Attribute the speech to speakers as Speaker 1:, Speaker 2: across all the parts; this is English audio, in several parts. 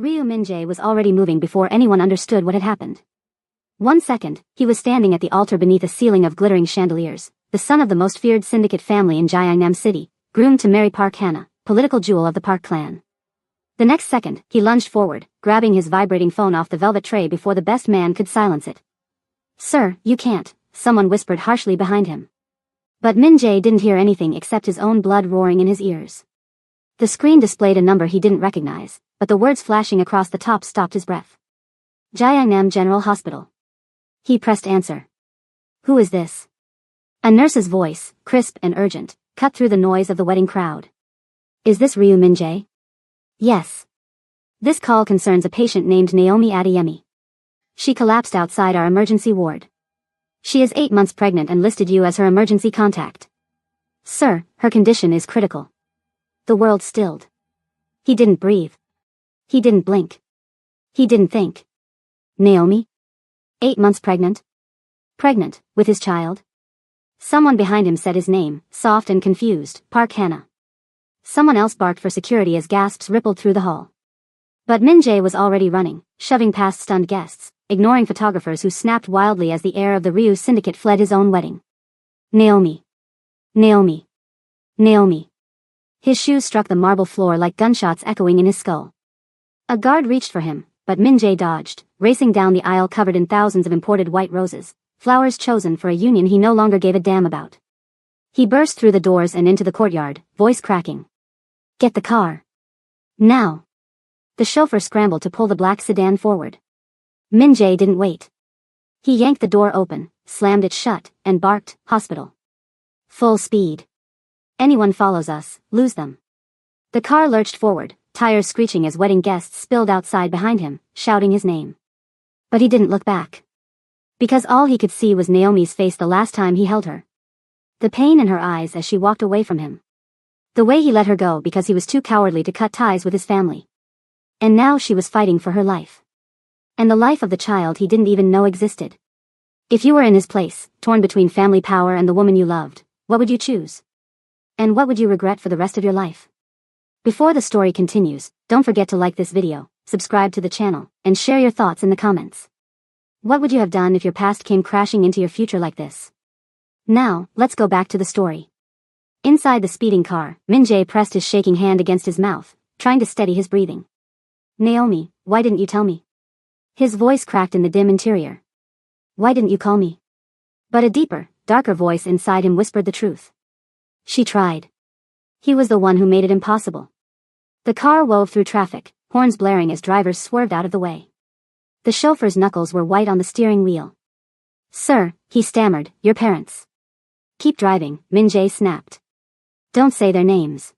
Speaker 1: Ryu Minjae was already moving before anyone understood what had happened. 1 second, he was standing at the altar beneath a ceiling of glittering chandeliers, the son of the most feared syndicate family in Gyeongnam City, groomed to marry Park Hana, political jewel of the Park clan. The next second, he lunged forward, grabbing his vibrating phone off the velvet tray before the best man could silence it. "Sir, you can't," someone whispered harshly behind him. But Minjae didn't hear anything except his own blood roaring in his ears. The screen displayed a number he didn't recognize, but the words flashing across the top stopped his breath. Gyeongnam General Hospital. He pressed answer. "Who is this?" A nurse's voice, crisp and urgent, cut through the noise of the wedding crowd. "Is this Ryu Minjae?" "Yes. This call concerns a patient named Naomi Adeyemi. She collapsed outside our emergency ward. She is 8 months pregnant and listed you as her emergency contact. Sir, her condition is critical." The world stilled. He didn't breathe. He didn't blink. He didn't think. Naomi? 8 months pregnant? Pregnant, with his child? Someone behind him said his name, soft and confused, Park Hana. Someone else barked for security as gasps rippled through the hall. But Minjae was already running, shoving past stunned guests, ignoring photographers who snapped wildly as the heir of the Ryu syndicate fled his own wedding. Naomi. Naomi. Naomi. His shoes struck the marble floor like gunshots echoing in his skull. A guard reached for him, but Minjae dodged, racing down the aisle covered in thousands of imported white roses, flowers chosen for a union he no longer gave a damn about. He burst through the doors and into the courtyard, voice cracking. "Get the car. Now." The chauffeur scrambled to pull the black sedan forward. Minjae didn't wait. He yanked the door open, slammed it shut, and barked, "Hospital. Full speed. Anyone follows us, lose them." The car lurched forward, tires screeching as wedding guests spilled outside behind him, shouting his name. But he didn't look back. Because all he could see was Naomi's face the last time he held her. The pain in her eyes as she walked away from him. The way he let her go because he was too cowardly to cut ties with his family. And now she was fighting for her life. And the life of the child he didn't even know existed. If you were in his place, torn between family power and the woman you loved, what would you choose? And what would you regret for the rest of your life? Before the story continues, don't forget to like this video, subscribe to the channel, and share your thoughts in the comments. What would you have done if your past came crashing into your future like this? Now, let's go back to the story. Inside the speeding car, Minjae pressed his shaking hand against his mouth, trying to steady his breathing. "Naomi, why didn't you tell me?" His voice cracked in the dim interior. "Why didn't you call me?" But a deeper, darker voice inside him whispered the truth. She tried. He was the one who made it impossible. The car wove through traffic, horns blaring as drivers swerved out of the way. The chauffeur's knuckles were white on the steering wheel. "Sir," he stammered, "your parents." "Keep driving," Minjae snapped. "Don't say their names."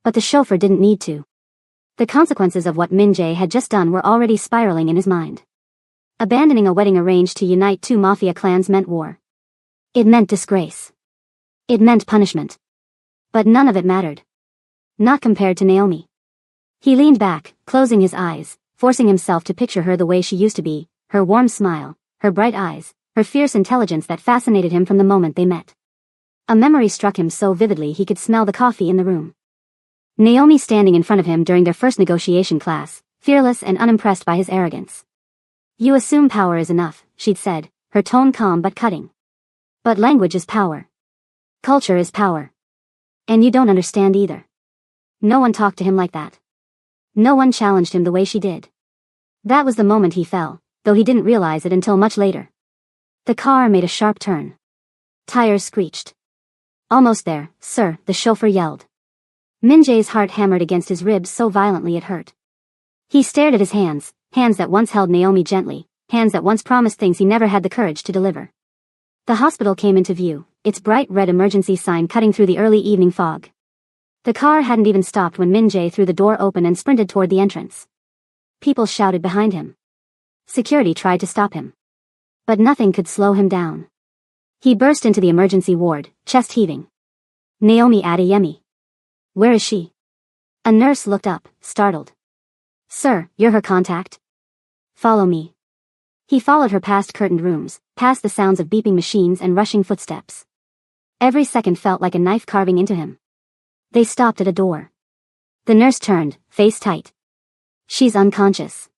Speaker 1: But the chauffeur didn't need to. The consequences of what Minjae had just done were already spiraling in his mind. Abandoning a wedding arranged to unite 2 mafia clans meant war. It meant disgrace. It meant punishment. But none of it mattered. Not compared to Naomi. He leaned back, closing his eyes, forcing himself to picture her the way she used to be, her warm smile, her bright eyes, her fierce intelligence that fascinated him from the moment they met. A memory struck him so vividly he could smell the coffee in the room. Naomi standing in front of him during their first negotiation class, fearless and unimpressed by his arrogance. "You assume power is enough," she'd said, her tone calm but cutting. "But language is power. Culture is power. And you don't understand either." No one talked to him like that. No one challenged him the way she did. That was the moment he fell, though he didn't realize it until much later. The car made a sharp turn. Tires screeched. "Almost there, sir," the chauffeur yelled. Minjae's heart hammered against his ribs so violently it hurt. He stared at his hands, hands that once held Naomi gently, hands that once promised things he never had the courage to deliver. The hospital came into view, its bright red emergency sign cutting through the early evening fog. The car hadn't even stopped when Minjae threw the door open and sprinted toward the entrance. People shouted behind him. Security tried to stop him. But nothing could slow him down. He burst into the emergency ward, chest heaving. "Naomi Adeyemi. Where is she?" A nurse looked up, startled. "Sir, you're her contact? Follow me." He followed her past curtained rooms, past the sounds of beeping machines and rushing footsteps. Every second felt like a knife carving into him. They stopped at a door. The nurse turned, face tight. She's unconscious.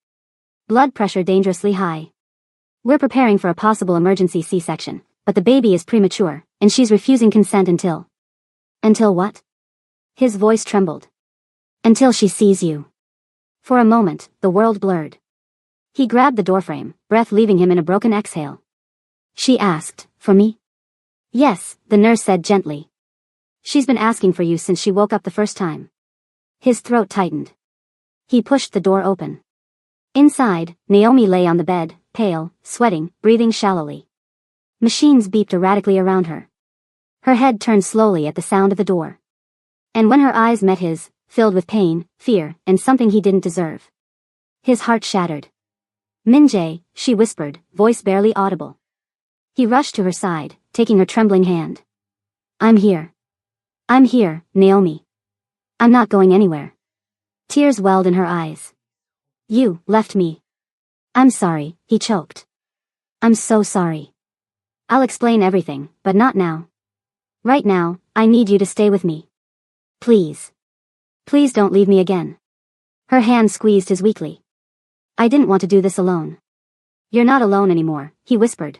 Speaker 1: Blood pressure dangerously high. We're preparing for a possible emergency C-section, but the baby is premature, and she's refusing consent until... Until what? His voice trembled. Until she sees you. For a moment, the world blurred. He grabbed the doorframe, breath leaving him in a broken exhale. She asked, for me? Yes, the nurse said gently. She's been asking for you since she woke up the first time. His throat tightened. He pushed the door open. Inside, Naomi lay on the bed, pale, sweating, breathing shallowly. Machines beeped erratically around her. Her head turned slowly at the sound of the door. And when her eyes met his, filled with pain, fear, and something he didn't deserve. His heart shattered. Min-jae, she whispered, voice barely audible. He rushed to her side, taking her trembling hand. I'm here. I'm here, Naomi. I'm not going anywhere. Tears welled in her eyes. You left me. I'm sorry, he choked. I'm so sorry. I'll explain everything, but not now. Right now, I need you to stay with me. Please. Please don't leave me again. Her hand squeezed his weakly. I didn't want to do this alone. You're not alone anymore, he whispered.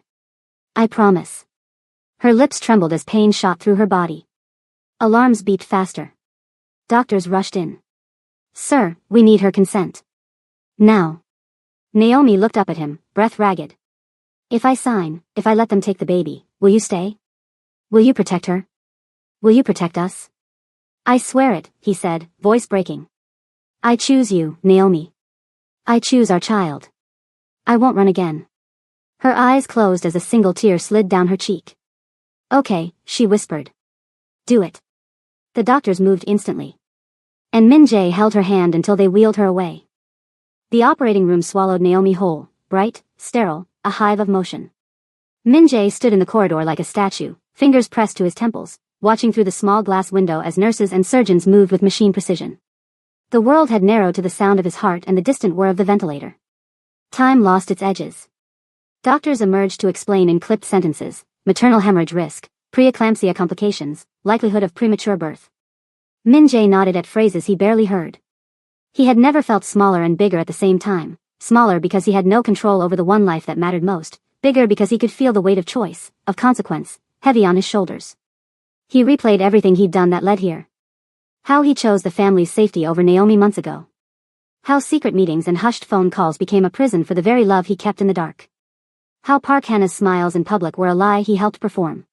Speaker 1: I promise. Her lips trembled as pain shot through her body. Alarms beeped faster. Doctors rushed in. Sir, we need her consent. Now. Naomi looked up at him, breath ragged. If I let them take the baby, will you stay? Will you protect her? Will you protect us? I swear it, he said, voice breaking. I choose you, Naomi. I choose our child. I won't run again. Her eyes closed as a single tear slid down her cheek. Okay, she whispered. Do it. The doctors moved instantly. And Min-jae held her hand until they wheeled her away. The operating room swallowed Naomi whole, bright, sterile, a hive of motion. Min-jae stood in the corridor like a statue, fingers pressed to his temples, watching through the small glass window as nurses and surgeons moved with machine precision. The world had narrowed to the sound of his heart and the distant whir of the ventilator. Time lost its edges. Doctors emerged to explain in clipped sentences, maternal hemorrhage risk, preeclampsia complications, likelihood of premature birth. Min-jae nodded at phrases he barely heard. He had never felt smaller and bigger at the same time, smaller because he had no control over the one life that mattered most, bigger because he could feel the weight of choice, of consequence, heavy on his shoulders. He replayed everything he'd done that led here. How he chose the family's safety over Naomi months ago. How secret meetings and hushed phone calls became a prison for the very love he kept in the dark. How Park Hannah's smiles in public were a lie he helped perform.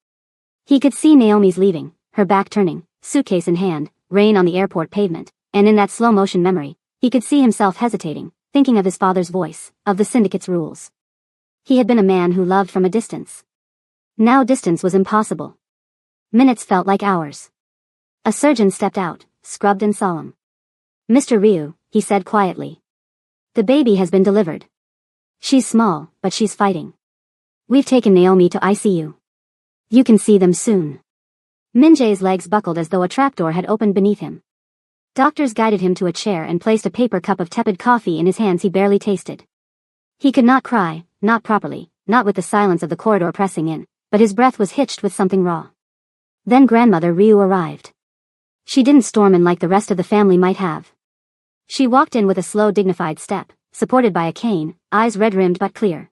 Speaker 1: He could see Naomi's leaving, her back turning, suitcase in hand, rain on the airport pavement, and in that slow-motion memory, he could see himself hesitating, thinking of his father's voice, of the syndicate's rules. He had been a man who loved from a distance. Now distance was impossible. Minutes felt like hours. A surgeon stepped out, scrubbed and solemn. Mr. Ryu, he said quietly. The baby has been delivered. She's small, but she's fighting. We've taken Naomi to ICU. You can see them soon. Min-jae's legs buckled as though a trapdoor had opened beneath him. Doctors guided him to a chair and placed a paper cup of tepid coffee in his hands he barely tasted. He could not cry, not properly, not with the silence of the corridor pressing in, but his breath was hitched with something raw. Then grandmother Ryu arrived. She didn't storm in like the rest of the family might have. She walked in with a slow dignified step, supported by a cane, eyes red-rimmed but clear.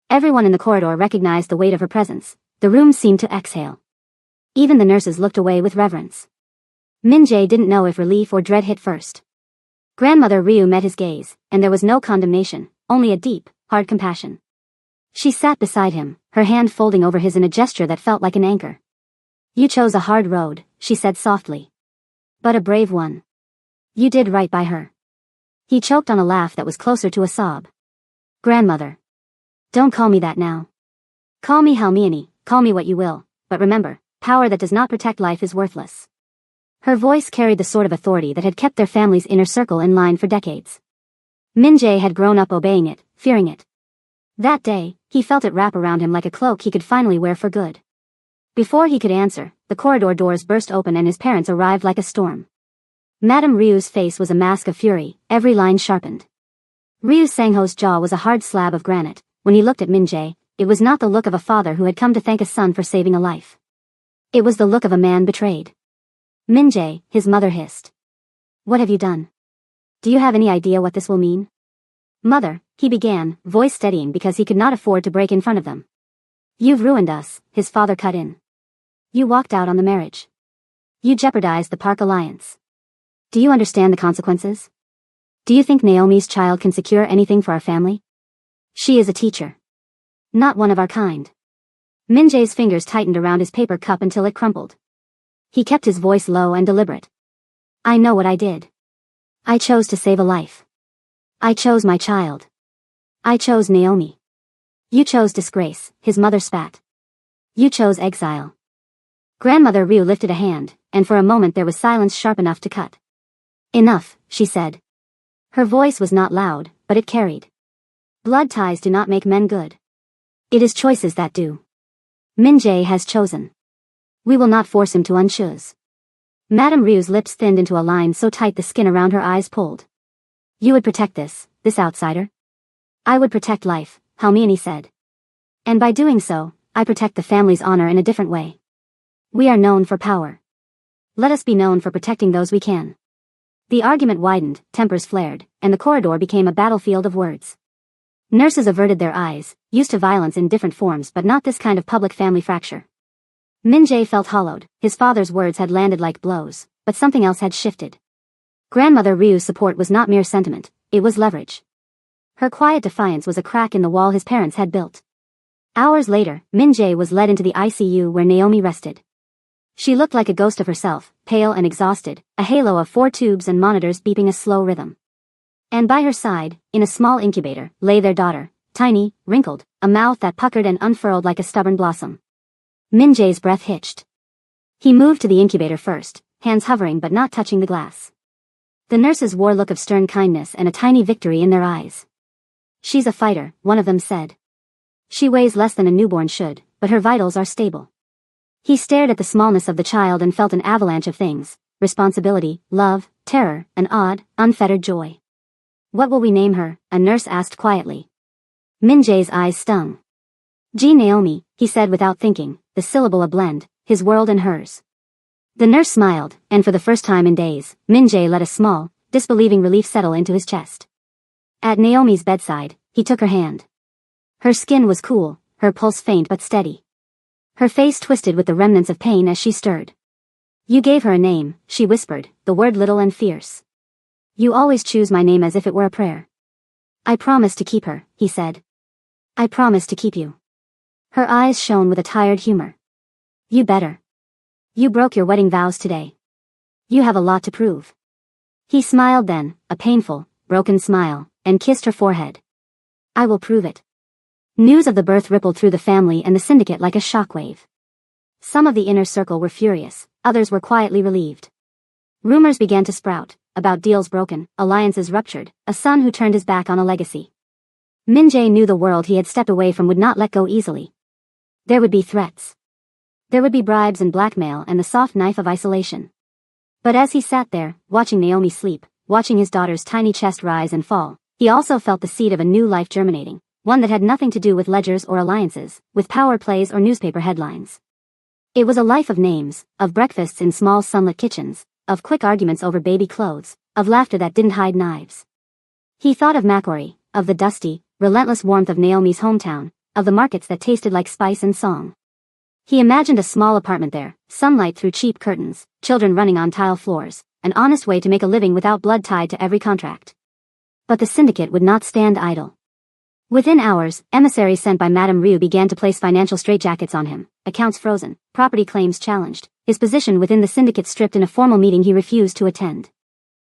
Speaker 1: Everyone in the corridor recognized the weight of her presence. The room seemed to exhale. Even the nurses looked away with reverence. Min-jae didn't know if relief or dread hit first. Grandmother Ryu met his gaze, and there was no condemnation, only a deep, hard compassion. She sat beside him, her hand folding over his in a gesture that felt like an anchor. You chose a hard road, she said softly. But a brave one. You did right by her. He choked on a laugh that was closer to a sob. Grandmother. Don't call me that now. Call me Halmiani, call me what you will, but remember, power that does not protect life is worthless. Her voice carried the sort of authority that had kept their family's inner circle in line for decades. Min-jae had grown up obeying it, fearing it. That day, he felt it wrap around him like a cloak he could finally wear for good. Before he could answer, the corridor doors burst open and his parents arrived like a storm. Madame Ryu's face was a mask of fury, every line sharpened. Ryu Sang-ho's jaw was a hard slab of granite. When he looked at Min-jae, it was not the look of a father who had come to thank a son for saving a life. It was the look of a man betrayed. Min-jae, his mother hissed. What have you done? Do you have any idea what this will mean? Mother, he began, voice steadying because he could not afford to break in front of them. You've ruined us, his father cut in. You walked out on the marriage. You jeopardized the Park Alliance. Do you understand the consequences? Do you think Naomi's child can secure anything for our family? She is a teacher. Not one of our kind. Min-jae's fingers tightened around his paper cup until it crumpled. He kept his voice low and deliberate. I know what I did. I chose to save a life. I chose my child. I chose Naomi. You chose disgrace, his mother spat. You chose exile. Grandmother Ryu lifted a hand, and for a moment there was silence sharp enough to cut. Enough, she said. Her voice was not loud, but it carried. Blood ties do not make men good. It is choices that do. Min-jae has chosen. We will not force him to unchoose. Madame Ryu's lips thinned into a line so tight the skin around her eyes pulled. You would protect this outsider? I would protect life, Halmiani said. And by doing so, I protect the family's honor in a different way. We are known for power. Let us be known for protecting those we can. The argument widened, tempers flared, and the corridor became a battlefield of words. Nurses averted their eyes, used to violence in different forms but not this kind of public family fracture. Min-jae felt hollowed, his father's words had landed like blows, but something else had shifted. Grandmother Ryu's support was not mere sentiment, it was leverage. Her quiet defiance was a crack in the wall his parents had built. Hours later, Min-jae was led into the ICU where Naomi rested. She looked like a ghost of herself, pale and exhausted, a halo of 4 tubes and monitors beeping a slow rhythm. And by her side, in a small incubator, lay their daughter, tiny, wrinkled, a mouth that puckered and unfurled like a stubborn blossom. Min-jae's breath hitched. He moved to the incubator first, hands hovering but not touching the glass. The nurses wore a look of stern kindness and a tiny victory in their eyes. She's a fighter, one of them said. She weighs less than a newborn should, but her vitals are stable. He stared at the smallness of the child and felt an avalanche of things, responsibility, love, terror, and odd, unfettered joy. What will we name her? A nurse asked quietly. Min-jae's eyes stung. G. Naomi, he said without thinking, the syllable a blend, his world and hers. The nurse smiled, and for the first time in days, Min-jae let a small, disbelieving relief settle into his chest. At Naomi's bedside, he took her hand. Her skin was cool, her pulse faint but steady. Her face twisted with the remnants of pain as she stirred. You gave her a name, she whispered, the word little and fierce. You always choose my name as if it were a prayer. I promise to keep her, he said. I promise to keep you. Her eyes shone with a tired humor. You better. You broke your wedding vows today. You have a lot to prove. He smiled then, a painful, broken smile, and kissed her forehead. I will prove it. News of the birth rippled through the family and the syndicate like a shockwave. Some of the inner circle were furious, others were quietly relieved. Rumors began to sprout, about deals broken, alliances ruptured, a son who turned his back on a legacy. Min-jae knew the world he had stepped away from would not let go easily. There would be threats. There would be bribes and blackmail and the soft knife of isolation. But as he sat there, watching Naomi sleep, watching his daughter's tiny chest rise and fall, he also felt the seed of a new life germinating, one that had nothing to do with ledgers or alliances, with power plays or newspaper headlines. It was a life of names, of breakfasts in small sunlit kitchens, of quick arguments over baby clothes, of laughter that didn't hide knives. He thought of Macquarie, of the dusty, relentless warmth of Naomi's hometown, of the markets that tasted like spice and song. He imagined a small apartment there, sunlight through cheap curtains, children running on tile floors, an honest way to make a living without blood tied to every contract. But the syndicate would not stand idle. Within hours, emissaries sent by Madame Ryu began to place financial straitjackets on him, accounts frozen, property claims challenged, his position within the syndicate stripped in a formal meeting he refused to attend.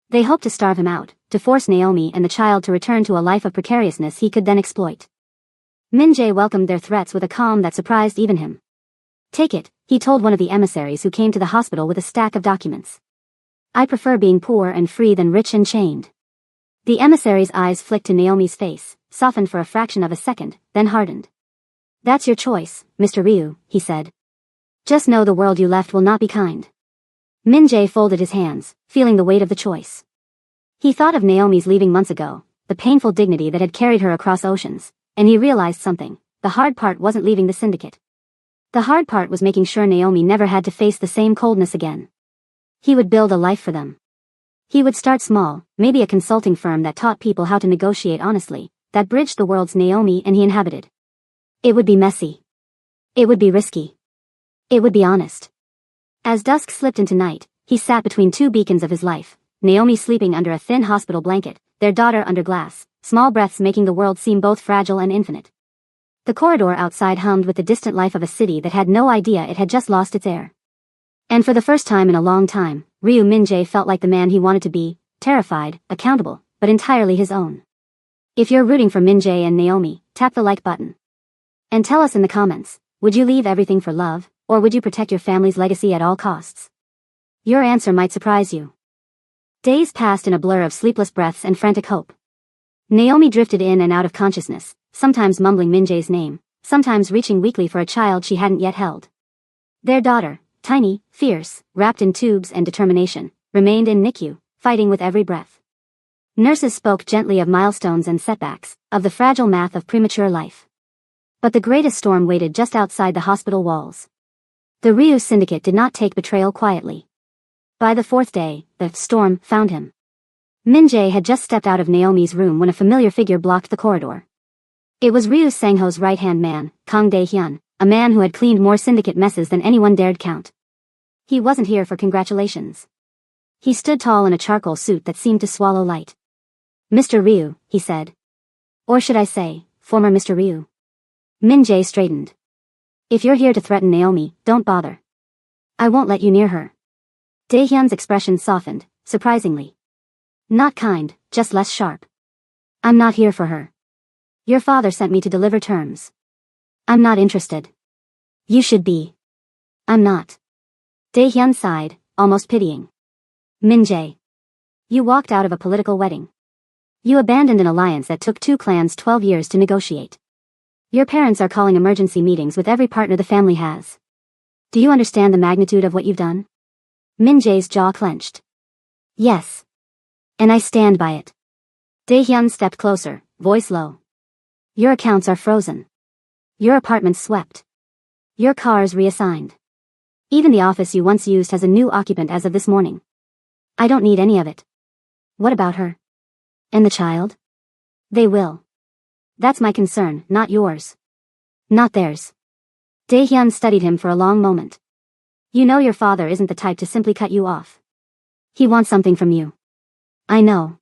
Speaker 1: They hoped to starve him out, to force Naomi and the child to return to a life of precariousness he could then exploit. Min-jae welcomed their threats with a calm that surprised even him. Take it, he told one of the emissaries who came to the hospital with a stack of documents. I prefer being poor and free than rich and chained. The emissary's eyes flicked to Naomi's face, softened for a fraction of a second, then hardened. That's your choice, Mr. Ryu, he said. Just know the world you left will not be kind. Min-jae folded his hands, feeling the weight of the choice. He thought of Naomi's leaving months ago, the painful dignity that had carried her across oceans, and he realized something. The hard part wasn't leaving the syndicate. The hard part was making sure Naomi never had to face the same coldness again. He would build a life for them. He would start small, maybe a consulting firm that taught people how to negotiate honestly, that bridged the worlds Naomi and he inhabited. It would be messy. It would be risky. It would be honest. As dusk slipped into night, he sat between two beacons of his life, Naomi sleeping under a thin hospital blanket, their daughter under glass, small breaths making the world seem both fragile and infinite. The corridor outside hummed with the distant life of a city that had no idea it had just lost its air. And for the first time in a long time, Ryu Min-jae felt like the man he wanted to be, terrified, accountable, but entirely his own. If you're rooting for Min-jae and Naomi, tap the like button. And tell us in the comments, would you leave everything for love, or would you protect your family's legacy at all costs? Your answer might surprise you. Days passed in a blur of sleepless breaths and frantic hope. Naomi drifted in and out of consciousness, sometimes mumbling Min-jae's name, sometimes reaching weakly for a child she hadn't yet held. Their daughter, tiny, fierce, wrapped in tubes and determination, remained in NICU, fighting with every breath. Nurses spoke gently of milestones and setbacks, of the fragile math of premature life. But the greatest storm waited just outside the hospital walls. The Ryu Syndicate did not take betrayal quietly. By the fourth day, the storm found him. Min-jae had just stepped out of Naomi's room when a familiar figure blocked the corridor. It was Ryu Sang-ho's right-hand man, Kang Dae-hyun, a man who had cleaned more syndicate messes than anyone dared count. He wasn't here for congratulations. He stood tall in a charcoal suit that seemed to swallow light. "Mr. Ryu," he said. "Or should I say, former Mr. Ryu." Min-jae straightened. "If you're here to threaten Naomi, don't bother. I won't let you near her." Dae-hyun's expression softened, surprisingly. "Not kind, just less sharp. I'm not here for her. Your father sent me to deliver terms. I'm not interested. You should be." "I'm not." Dae-hyun sighed, almost pitying. "Min-jae. You walked out of a political wedding. You abandoned an alliance that took two clans 12 years to negotiate. Your parents are calling emergency meetings with every partner the family has. Do you understand the magnitude of what you've done?" Min-jae's jaw clenched. "Yes. And I stand by it." Dae-hyun stepped closer, voice low. "Your accounts are frozen. Your apartment's swept. Your car's reassigned. Even the office you once used has a new occupant as of this morning. I don't need any of it." "What about her? And the child?" "They will. That's my concern, not yours." "Not theirs." Dae-hyun studied him for a long moment. "You know your father isn't the type to simply cut you off. He wants something from you." "I know.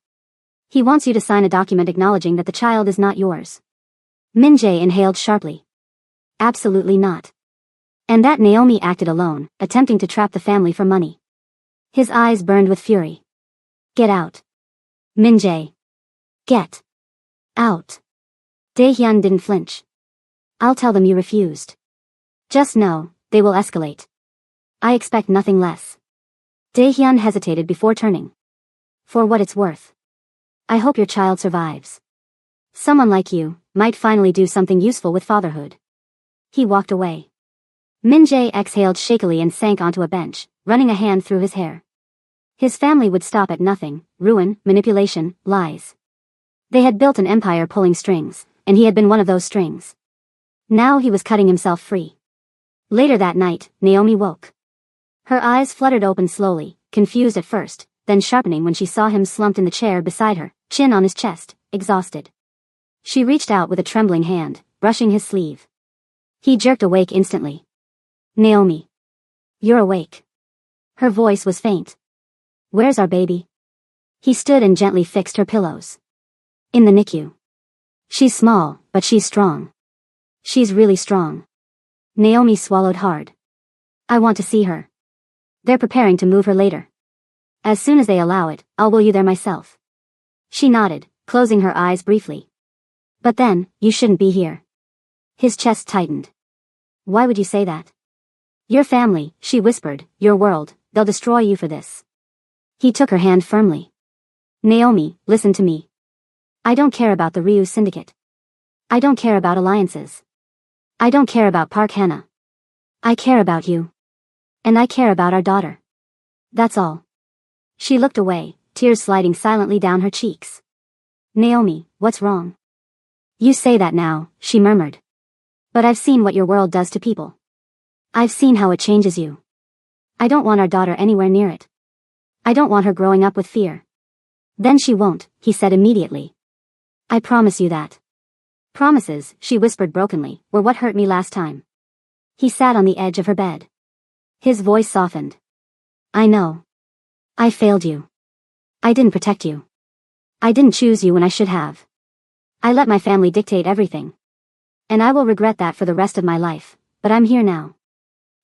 Speaker 1: He wants you to sign a document acknowledging that the child is not yours." Min-jae inhaled sharply. "Absolutely not. And that Naomi acted alone, attempting to trap the family for money." His eyes burned with fury. "Get out. Min-jae. Get out." Dae-hyun didn't flinch. "I'll tell them you refused. Just know, they will escalate. I expect nothing less." Dae-hyun hesitated before turning. "For what it's worth. I hope your child survives. Someone like you might finally do something useful with fatherhood." He walked away. Min-jae exhaled shakily and sank onto a bench, running a hand through his hair. His family would stop at nothing: ruin, manipulation, lies. They had built an empire pulling strings, and he had been one of those strings. Now he was cutting himself free. Later that night, Naomi woke. Her eyes fluttered open slowly, confused at first, then sharpening when she saw him slumped in the chair beside her, chin on his chest, exhausted. She reached out with a trembling hand, brushing his sleeve. He jerked awake instantly. "Naomi. You're awake." Her voice was faint. "Where's our baby?" He stood and gently fixed her pillows. "In the NICU. She's small, but she's strong. She's really strong." Naomi swallowed hard. "I want to see her. They're preparing to move her later. As soon as they allow it, I'll wheel you there myself." She nodded, closing her eyes briefly. "But then, you shouldn't be here." His chest tightened. "Why would you say that?" "Your family," she whispered, "your world, they'll destroy you for this." He took her hand firmly. "Naomi, listen to me. I don't care about the Ryu Syndicate. I don't care about alliances. I don't care about Park Hannah. I care about you. And I care about our daughter. That's all." She looked away, tears sliding silently down her cheeks. "Naomi, what's wrong?" "You say that now," she murmured. "But I've seen what your world does to people. I've seen how it changes you. I don't want our daughter anywhere near it." I don't want her growing up with fear. Then she won't, he said immediately. I promise you that. Promises, she whispered brokenly, were what hurt me last time. He sat on the edge of her bed. His voice softened. I know. I failed you. I didn't protect you. I didn't choose you when I should have. I let my family dictate everything. And I will regret that for the rest of my life, but I'm here now.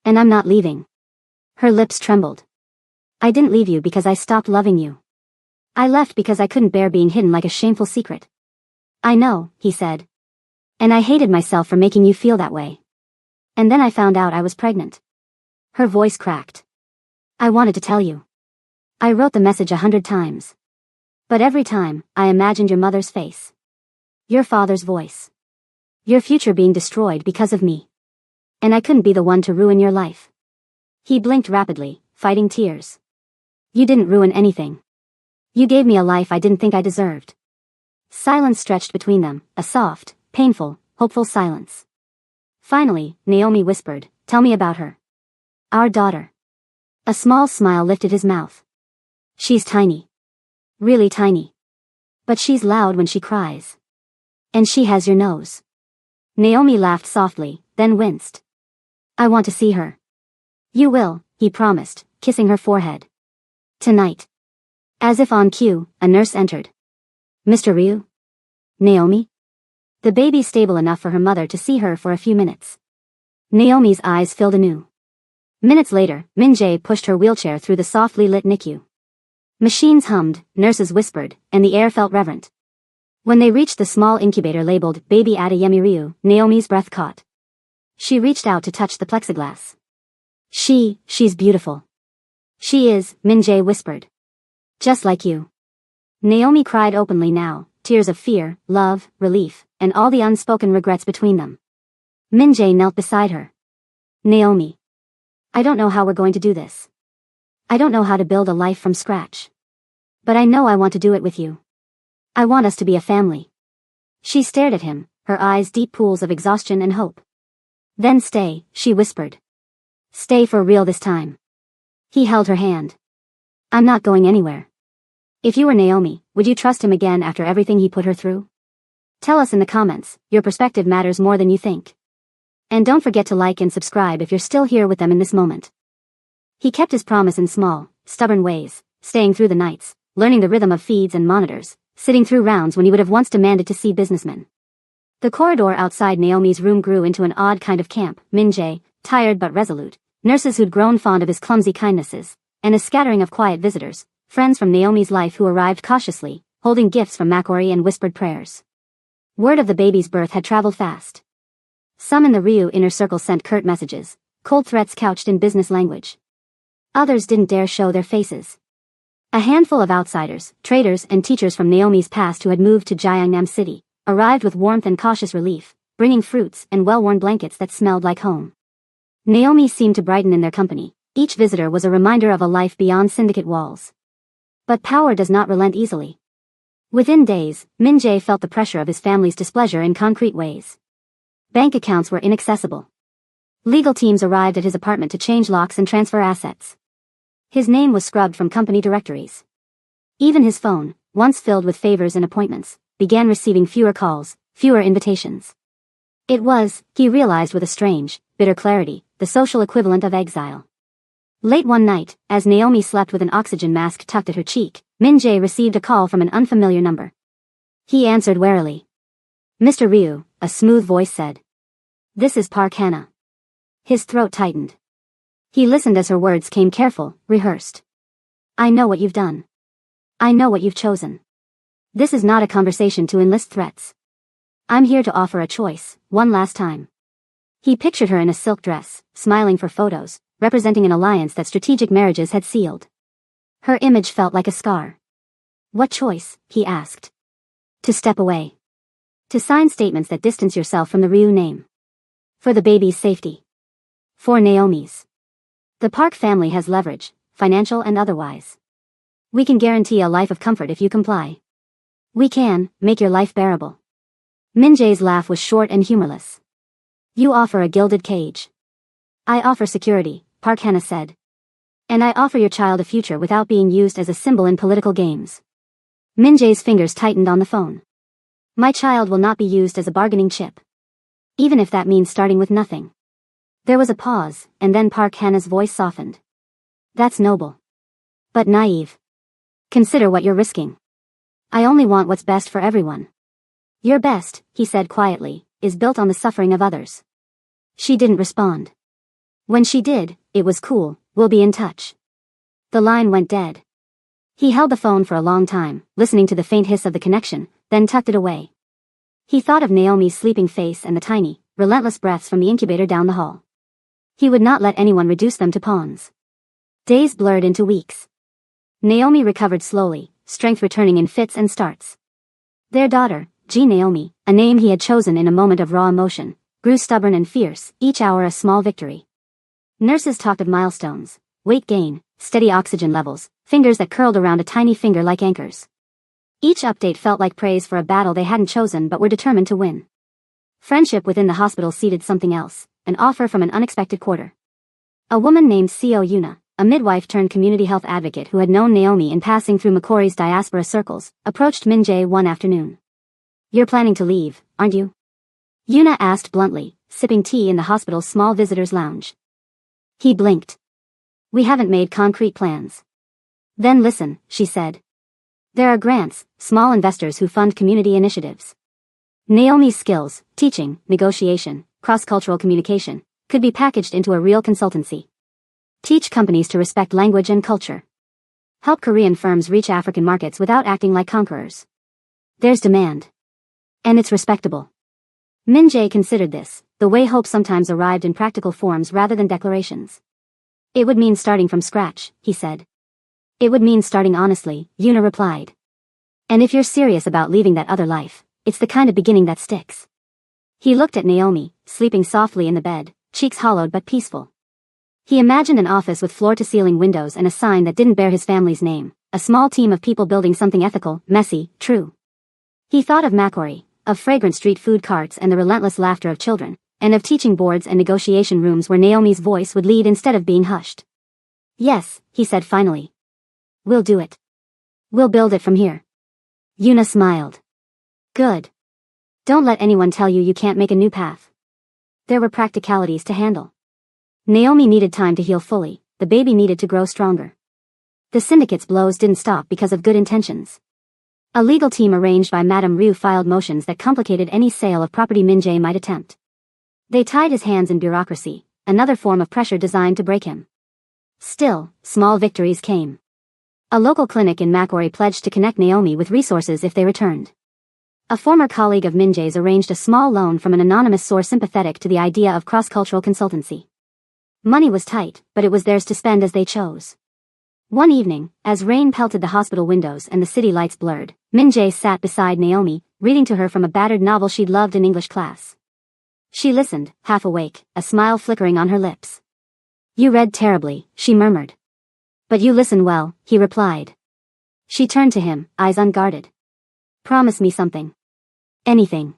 Speaker 1: And I'm not leaving. Her lips trembled. I didn't leave you because I stopped loving you. I left because I couldn't bear being hidden like a shameful secret. I know, he said. And I hated myself for making you feel that way. And then I found out I was pregnant. Her voice cracked. I wanted to tell you. I wrote the message 100 times. But every time, I imagined your mother's face. Your father's voice. Your future being destroyed because of me. And I couldn't be the one to ruin your life. He blinked rapidly, fighting tears. You didn't ruin anything. You gave me a life I didn't think I deserved. Silence stretched between them, a soft, painful, hopeful silence. Finally, Naomi whispered, tell me about her. Our daughter. A small smile lifted his mouth. She's tiny. Really tiny. But she's loud when she cries. And she has your nose. Naomi laughed softly, then winced. I want to see her. You will, he promised, kissing her forehead. Tonight. As if on cue, a nurse entered. Mr. Ryu? Naomi? The baby's stable enough for her mother to see her for a few minutes. Naomi's eyes filled anew. Minutes later, Min-jae pushed her wheelchair through the softly lit NICU. Machines hummed, nurses whispered, and the air felt reverent. When they reached the small incubator labeled Baby Adeyemi Ryu, Naomi's breath caught. She reached out to touch the plexiglass. She's beautiful. She is, Min-jae whispered. Just like you. Naomi cried openly now, tears of fear, love, relief, and all the unspoken regrets between them. Min-jae knelt beside her. Naomi. I don't know how we're going to do this. I don't know how to build a life from scratch. But I know I want to do it with you. I want us to be a family. She stared at him, her eyes deep pools of exhaustion and hope. Then stay, she whispered. Stay for real this time. He held her hand. I'm not going anywhere. If you were Naomi, would you trust him again after everything he put her through? Tell us in the comments, your perspective matters more than you think. And don't forget to like and subscribe if you're still here with them in this moment. He kept his promise in small, stubborn ways, staying through the nights, learning the rhythm of feeds and monitors, sitting through rounds when he would have once demanded to see businessmen. The corridor outside Naomi's room grew into an odd kind of camp, Min-jae, tired but resolute, nurses who'd grown fond of his clumsy kindnesses, and a scattering of quiet visitors, friends from Naomi's life who arrived cautiously, holding gifts from Makori and whispered prayers. Word of the baby's birth had traveled fast. Some in the Ryu inner circle sent curt messages, cold threats couched in business language. Others didn't dare show their faces. A handful of outsiders, traders and teachers from Naomi's past who had moved to Gyeongnam City, arrived with warmth and cautious relief, bringing fruits and well-worn blankets that smelled like home. Naomi seemed to brighten in their company. Each visitor was a reminder of a life beyond syndicate walls. But power does not relent easily. Within days, Min-jae felt the pressure of his family's displeasure in concrete ways. Bank accounts were inaccessible. Legal teams arrived at his apartment to change locks and transfer assets. His name was scrubbed from company directories. Even his phone, once filled with favors and appointments, began receiving fewer calls, fewer invitations. It was, he realized with a strange, bitter clarity, the social equivalent of exile. Late one night, as Naomi slept with an oxygen mask tucked at her cheek, Min-jae received a call from an unfamiliar number. He answered warily. Mr. Ryu, a smooth voice said. This is Park Hannah. His throat tightened. He listened as her words came careful, rehearsed. I know what you've done. I know what you've chosen. This is not a conversation to enlist threats. I'm here to offer a choice, one last time. He pictured her in a silk dress, smiling for photos, representing an alliance that strategic marriages had sealed. Her image felt like a scar. What choice, he asked. To step away. To sign statements that distance yourself from the Ryu name. For the baby's safety. For Naomi's. The Park family has leverage, financial and otherwise. We can guarantee a life of comfort if you comply. We can make your life bearable. Min-jae's laugh was short and humorless. You offer a gilded cage. I offer security, Park Hannah said. And I offer your child a future without being used as a symbol in political games. Min-jae's fingers tightened on the phone. My child will not be used as a bargaining chip. Even if that means starting with nothing. There was a pause, and then Park Hannah's voice softened. That's noble. But naive. Consider what you're risking. I only want what's best for everyone. Your best, he said quietly, is built on the suffering of others. She didn't respond. When she did, it was cool, we'll be in touch. The line went dead. He held the phone for a long time, listening to the faint hiss of the connection, then tucked it away. He thought of Naomi's sleeping face and the tiny, relentless breaths from the incubator down the hall. He would not let anyone reduce them to pawns. Days blurred into weeks. Naomi recovered slowly, strength returning in fits and starts. Their daughter, Naomi, a name he had chosen in a moment of raw emotion, grew stubborn and fierce, each hour a small victory. Nurses talked of milestones, weight gain, steady oxygen levels, fingers that curled around a tiny finger like anchors. Each update felt like praise for a battle they hadn't chosen but were determined to win. Friendship within the hospital seeded something else, an offer from an unexpected quarter. A woman named Co Yuna, a midwife turned community health advocate who had known Naomi in passing through Makori's diaspora circles, approached Min-jae one afternoon. You're planning to leave, aren't you? Yuna asked bluntly, sipping tea in the hospital's small visitors' lounge. He blinked. We haven't made concrete plans. Then listen, she said. There are grants, small investors who fund community initiatives. Naomi's skills, teaching, negotiation, cross-cultural communication, could be packaged into a real consultancy. Teach companies to respect language and culture. Help Korean firms reach African markets without acting like conquerors. There's demand. And it's respectable. Min-jae considered this, the way hope sometimes arrived in practical forms rather than declarations. It would mean starting from scratch, he said. It would mean starting honestly, Yuna replied. And if you're serious about leaving that other life, it's the kind of beginning that sticks. He looked at Naomi, sleeping softly in the bed, cheeks hollowed but peaceful. He imagined an office with floor-to-ceiling windows and a sign that didn't bear his family's name, a small team of people building something ethical, messy, true. He thought of Makori, of fragrant street food carts and the relentless laughter of children, and of teaching boards and negotiation rooms where Naomi's voice would lead instead of being hushed. Yes, he said finally. We'll do it. We'll build it from here. Yuna smiled. Good. Don't let anyone tell you you can't make a new path. There were practicalities to handle. Naomi needed time to heal fully, the baby needed to grow stronger. The syndicate's blows didn't stop because of good intentions. A legal team arranged by Madame Ryu filed motions that complicated any sale of property Min-jae might attempt. They tied his hands in bureaucracy, another form of pressure designed to break him. Still, small victories came. A local clinic in Makori pledged to connect Naomi with resources if they returned. A former colleague of Min-jae's arranged a small loan from an anonymous source sympathetic to the idea of cross-cultural consultancy. Money was tight, but it was theirs to spend as they chose. One evening, as rain pelted the hospital windows and the city lights blurred, Min-jae sat beside Naomi, reading to her from a battered novel she'd loved in English class. She listened, half awake, a smile flickering on her lips. You read terribly, she murmured. But you listen well, he replied. She turned to him, eyes unguarded. Promise me something. Anything.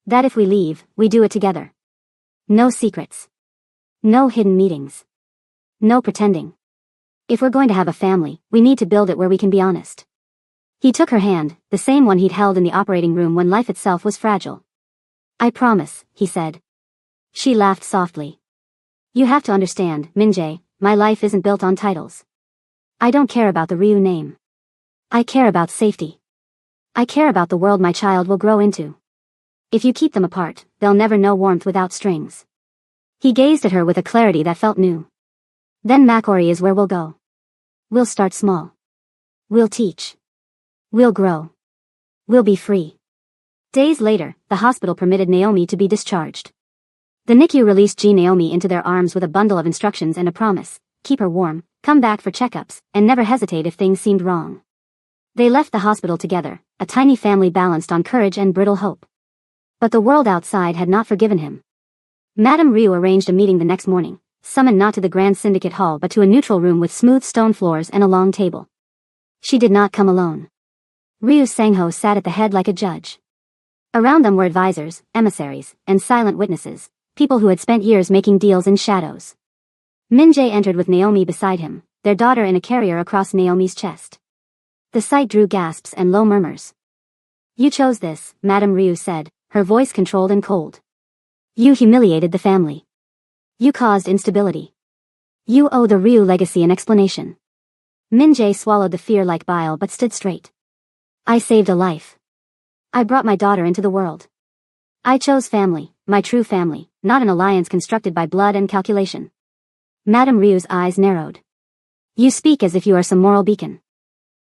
Speaker 1: That if we leave, we do it together. No secrets. No hidden meetings. No pretending. If we're going to have a family, we need to build it where we can be honest. He took her hand, the same one he'd held in the operating room when life itself was fragile. I promise, he said. She laughed softly. You have to understand, Min-jae, my life isn't built on titles. I don't care about the Ryu name. I care about safety. I care about the world my child will grow into. If you keep them apart, they'll never know warmth without strings. He gazed at her with a clarity that felt new. Then Makori is where we'll go. We'll start small. We'll teach. We'll grow. We'll be free. Days later, the hospital permitted Naomi to be discharged. The NICU released Naomi into their arms with a bundle of instructions and a promise: keep her warm, come back for checkups, and never hesitate if things seemed wrong. They left the hospital together, a tiny family balanced on courage and brittle hope. But the world outside had not forgiven him. Madame Ryu arranged a meeting the next morning, summoned not to the Grand Syndicate Hall but to a neutral room with smooth stone floors and a long table. She did not come alone. Ryu Sang-ho sat at the head like a judge. Around them were advisors, emissaries, and silent witnesses, people who had spent years making deals in shadows. Min-jae entered with Naomi beside him, their daughter in a carrier across Naomi's chest. The sight drew gasps and low murmurs. You chose this, Madame Ryu said, her voice controlled and cold. You humiliated the family. You caused instability. You owe the Ryu legacy an explanation. Min-jae swallowed the fear like bile but stood straight. I saved a life. I brought my daughter into the world. I chose family, my true family, not an alliance constructed by blood and calculation. Madame Ryu's eyes narrowed. You speak as if you are some moral beacon.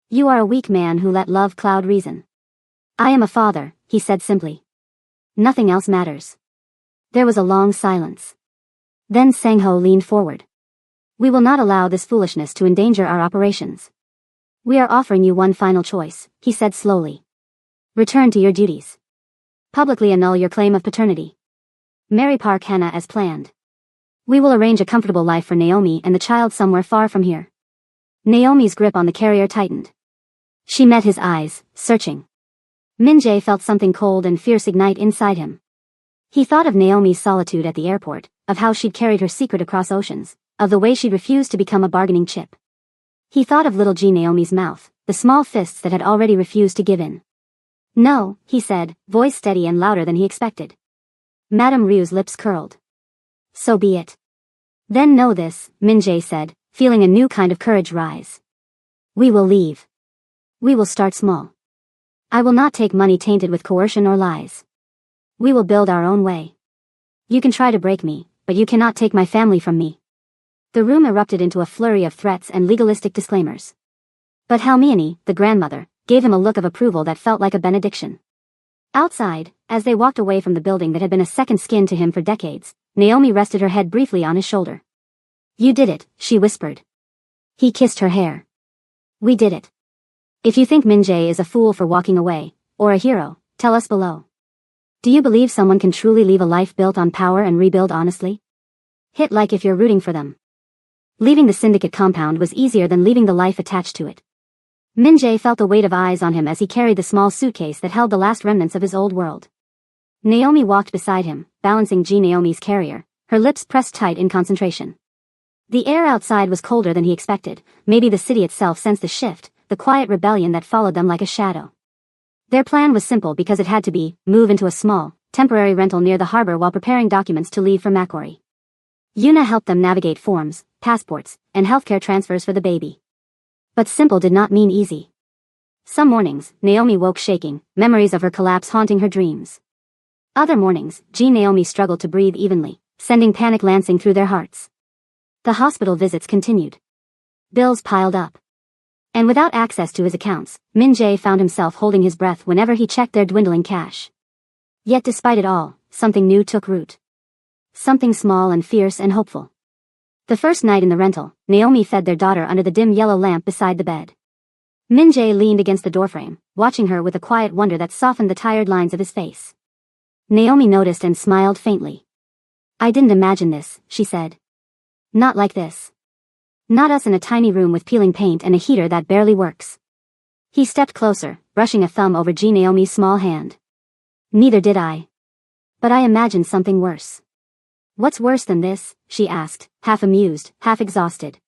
Speaker 1: You are a weak man who let love cloud reason. I am a father, he said simply. Nothing else matters. There was a long silence. Then Sang-ho leaned forward. We will not allow this foolishness to endanger our operations. We are offering you one final choice, he said slowly. Return to your duties. Publicly annul your claim of paternity. Marry Park Hannah as planned. We will arrange a comfortable life for Naomi and the child somewhere far from here. Naomi's grip on the carrier tightened. She met his eyes, searching. Min-jae felt something cold and fierce ignite inside him. He thought of Naomi's solitude at the airport, of how she'd carried her secret across oceans, of the way she'd refused to become a bargaining chip. He thought of little G Naomi's mouth, the small fists that had already refused to give in. No, he said, voice steady and louder than he expected. Madame Ryu's lips curled. So be it. Then know this, Min-jae said, feeling a new kind of courage rise. We will leave. We will start small. I will not take money tainted with coercion or lies. We will build our own way. You can try to break me, but you cannot take my family from me. The room erupted into a flurry of threats and legalistic disclaimers. But Hermione, the grandmother, gave him a look of approval that felt like a benediction. Outside, as they walked away from the building that had been a second skin to him for decades, Naomi rested her head briefly on his shoulder. You did it, she whispered. He kissed her hair. We did it. If you think Min-jae is a fool for walking away, or a hero, tell us below. Do you believe someone can truly leave a life built on power and rebuild honestly? Hit like if you're rooting for them. Leaving the syndicate compound was easier than leaving the life attached to it. Min-jae felt the weight of eyes on him as he carried the small suitcase that held the last remnants of his old world. Naomi walked beside him, balancing G Naomi's carrier, her lips pressed tight in concentration. The air outside was colder than he expected, maybe the city itself sensed the shift, the quiet rebellion that followed them like a shadow. Their plan was simple because it had to be, move into a small, temporary rental near the harbor while preparing documents to leave for Macquarie. Yuna helped them navigate forms, passports, and healthcare transfers for the baby. But simple did not mean easy. Some mornings, Naomi woke shaking, memories of her collapse haunting her dreams. Other mornings, Naomi struggled to breathe evenly, sending panic lancing through their hearts. The hospital visits continued. Bills piled up. And without access to his accounts, Min-jae found himself holding his breath whenever he checked their dwindling cash. Yet despite it all, something new took root. Something small and fierce and hopeful. The first night in the rental, Naomi fed their daughter under the dim yellow lamp beside the bed. Min-jae leaned against the doorframe, watching her with a quiet wonder that softened the tired lines of his face. Naomi noticed and smiled faintly. I didn't imagine this, she said. Not like this. Not us in a tiny room with peeling paint and a heater that barely works. He stepped closer, brushing a thumb over Naomi's small hand. Neither did I. But I imagined something worse. What's worse than this? She asked, half amused, half exhausted.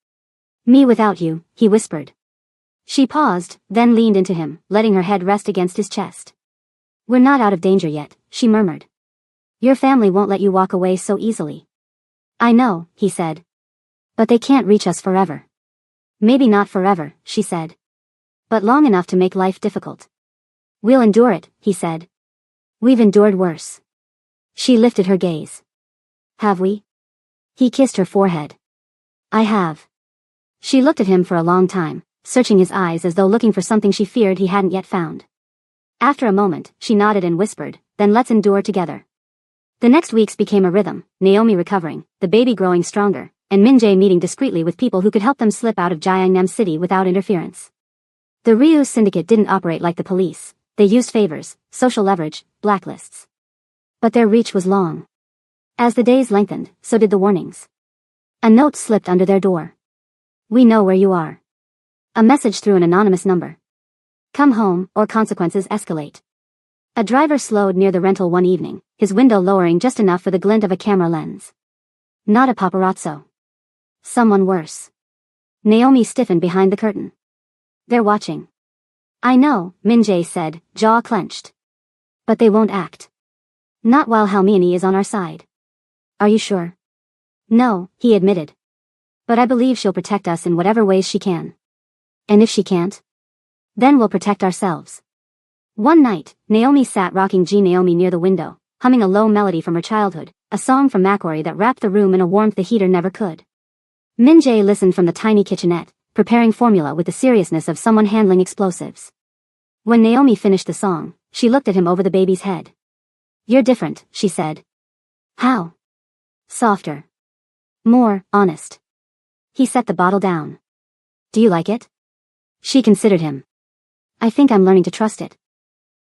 Speaker 1: Me without you, he whispered. She paused, then leaned into him, letting her head rest against his chest. We're not out of danger yet, she murmured. Your family won't let you walk away so easily. I know, he said. But they can't reach us forever. Maybe not forever, she said. But long enough to make life difficult. We'll endure it, he said. We've endured worse. She lifted her gaze. Have we? He kissed her forehead. I have. She looked at him for a long time, searching his eyes as though looking for something she feared he hadn't yet found. After a moment, she nodded and whispered, then let's endure together. The next weeks became a rhythm, Naomi recovering, the baby growing stronger, and Min-jae meeting discreetly with people who could help them slip out of Gyeongnam City without interference. The Ryu syndicate didn't operate like the police, they used favors, social leverage, blacklists. But their reach was long. As the days lengthened, so did the warnings. A note slipped under their door. We know where you are. A message through an anonymous number. Come home, or consequences escalate. A driver slowed near the rental one evening, his window lowering just enough for the glint of a camera lens. Not a paparazzo. Someone worse. Naomi stiffened behind the curtain. They're watching. I know, Min-jae said, jaw clenched. But they won't act. Not while Halmione is on our side. Are you sure? No, he admitted. But I believe she'll protect us in whatever ways she can. And if she can't? Then we'll protect ourselves. One night, Naomi sat rocking Naomi near the window, humming a low melody from her childhood, a song from Macquarie that wrapped the room in a warmth the heater never could. Min-jae listened from the tiny kitchenette, preparing formula with the seriousness of someone handling explosives. When Naomi finished the song, she looked at him over the baby's head. You're different, she said. How? Softer. More honest. He set the bottle down. Do you like it? She considered him. I think I'm learning to trust it.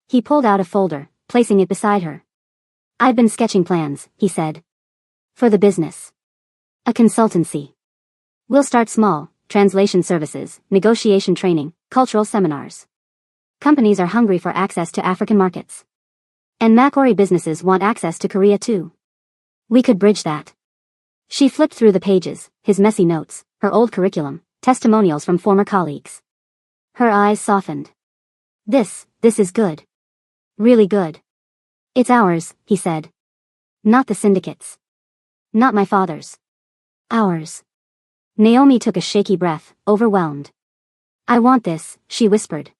Speaker 1: He pulled out a folder, placing it beside her. I've been sketching plans, he said. For the business. A consultancy. We'll start small, translation services, negotiation training, cultural seminars. Companies are hungry for access to African markets. And Macquarie businesses want access to Korea too. We could bridge that. She flipped through the pages, his messy notes, her old curriculum, testimonials from former colleagues. Her eyes softened. This is good. Really good. It's ours, he said. Not the syndicate's. Not my father's. Ours. Naomi took a shaky breath, overwhelmed. I want this, she whispered.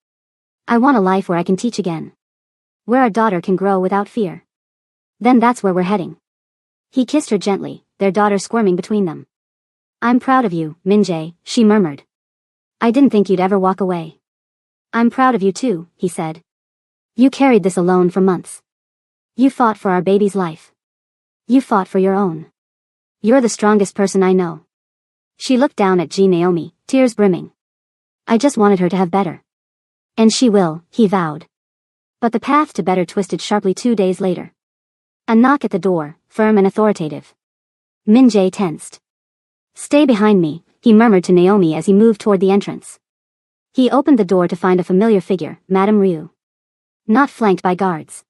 Speaker 1: I want a life where I can teach again. Where our daughter can grow without fear. Then that's where we're heading. He kissed her gently, their daughter squirming between them. I'm proud of you, Min-jae, she murmured. I didn't think you'd ever walk away. I'm proud of you too, he said. You carried this alone for months. You fought for our baby's life. You fought for your own. You're the strongest person I know. She looked down at Naomi, tears brimming. I just wanted her to have better. And she will, he vowed. But the path to better twisted sharply 2 days later. A knock at the door, firm and authoritative. Min-jae tensed. Stay behind me, he murmured to Naomi as he moved toward the entrance. He opened the door to find a familiar figure, Madame Ryu. Not flanked by guards.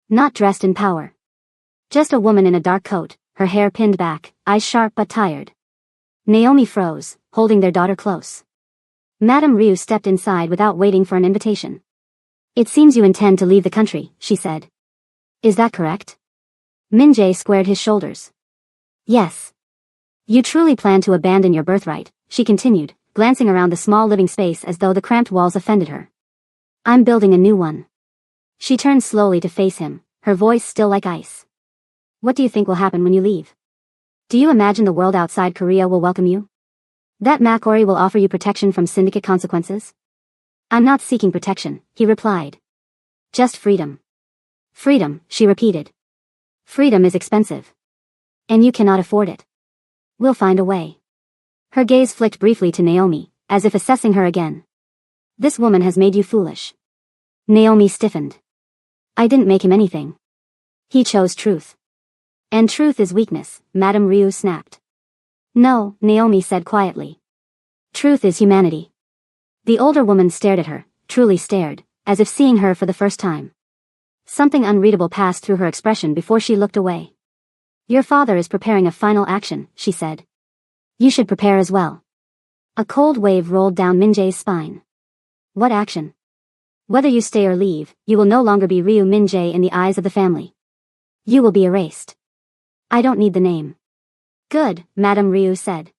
Speaker 1: Not dressed in power. Just a woman in a dark coat, her hair pinned back, eyes sharp but tired. Naomi froze, holding their daughter close. Madame Ryu stepped inside without waiting for an invitation. It seems you intend to leave the country, she said. Is that correct? Min-jae squared his shoulders. Yes. You truly plan to abandon your birthright, she continued, glancing around the small living space as though the cramped walls offended her. I'm building a new one. She turned slowly to face him, her voice still like ice. What do you think will happen when you leave? Do you imagine the world outside Korea will welcome you? That Macquarie will offer you protection from syndicate consequences? I'm not seeking protection, he replied. Just freedom. Freedom, she repeated. Freedom is expensive. And you cannot afford it. We'll find a way. Her gaze flicked briefly to Naomi, as if assessing her again. This woman has made you foolish. Naomi stiffened. I didn't make him anything. He chose truth. And truth is weakness, Madame Ryu snapped. No, Naomi said quietly. Truth is humanity. The older woman stared at her, truly stared, as if seeing her for the first time. Something unreadable passed through her expression before she looked away. Your father is preparing a final action, she said. You should prepare as well. A cold wave rolled down Min-jae's spine. What action? Whether you stay or leave, you will no longer be Ryu Min-jae in the eyes of the family. You will be erased. I don't need the name. Good, Madame Ryu said.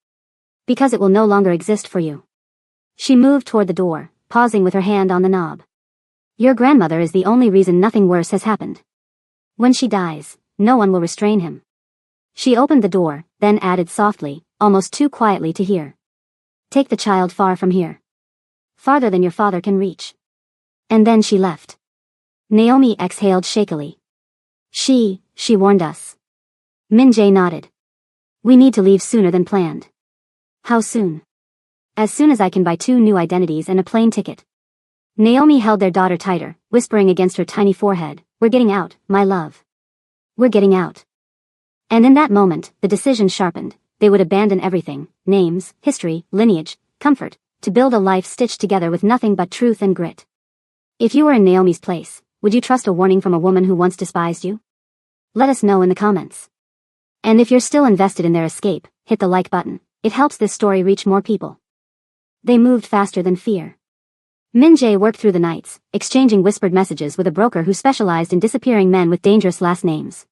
Speaker 1: Because it will no longer exist for you. She moved toward the door, pausing with her hand on the knob. Your grandmother is the only reason nothing worse has happened. When she dies, no one will restrain him. She opened the door, then added softly, almost too quietly to hear. Take the child far from here. Farther than your father can reach. And then she left. Naomi exhaled shakily. She warned us. Min-jae nodded. We need to leave sooner than planned. How soon? As soon as I can buy 2 new identities and a plane ticket. Naomi held their daughter tighter, whispering against her tiny forehead, We're getting out, my love. We're getting out. And in that moment, the decision sharpened. They would abandon everything, names, history, lineage, comfort, to build a life stitched together with nothing but truth and grit. If you were in Naomi's place, would you trust a warning from a woman who once despised you? Let us know in the comments. And if you're still invested in their escape, hit the like button. It helps this story reach more people. They moved faster than fear. Min Jae worked through the nights, exchanging whispered messages with a broker who specialized in disappearing men with dangerous last names.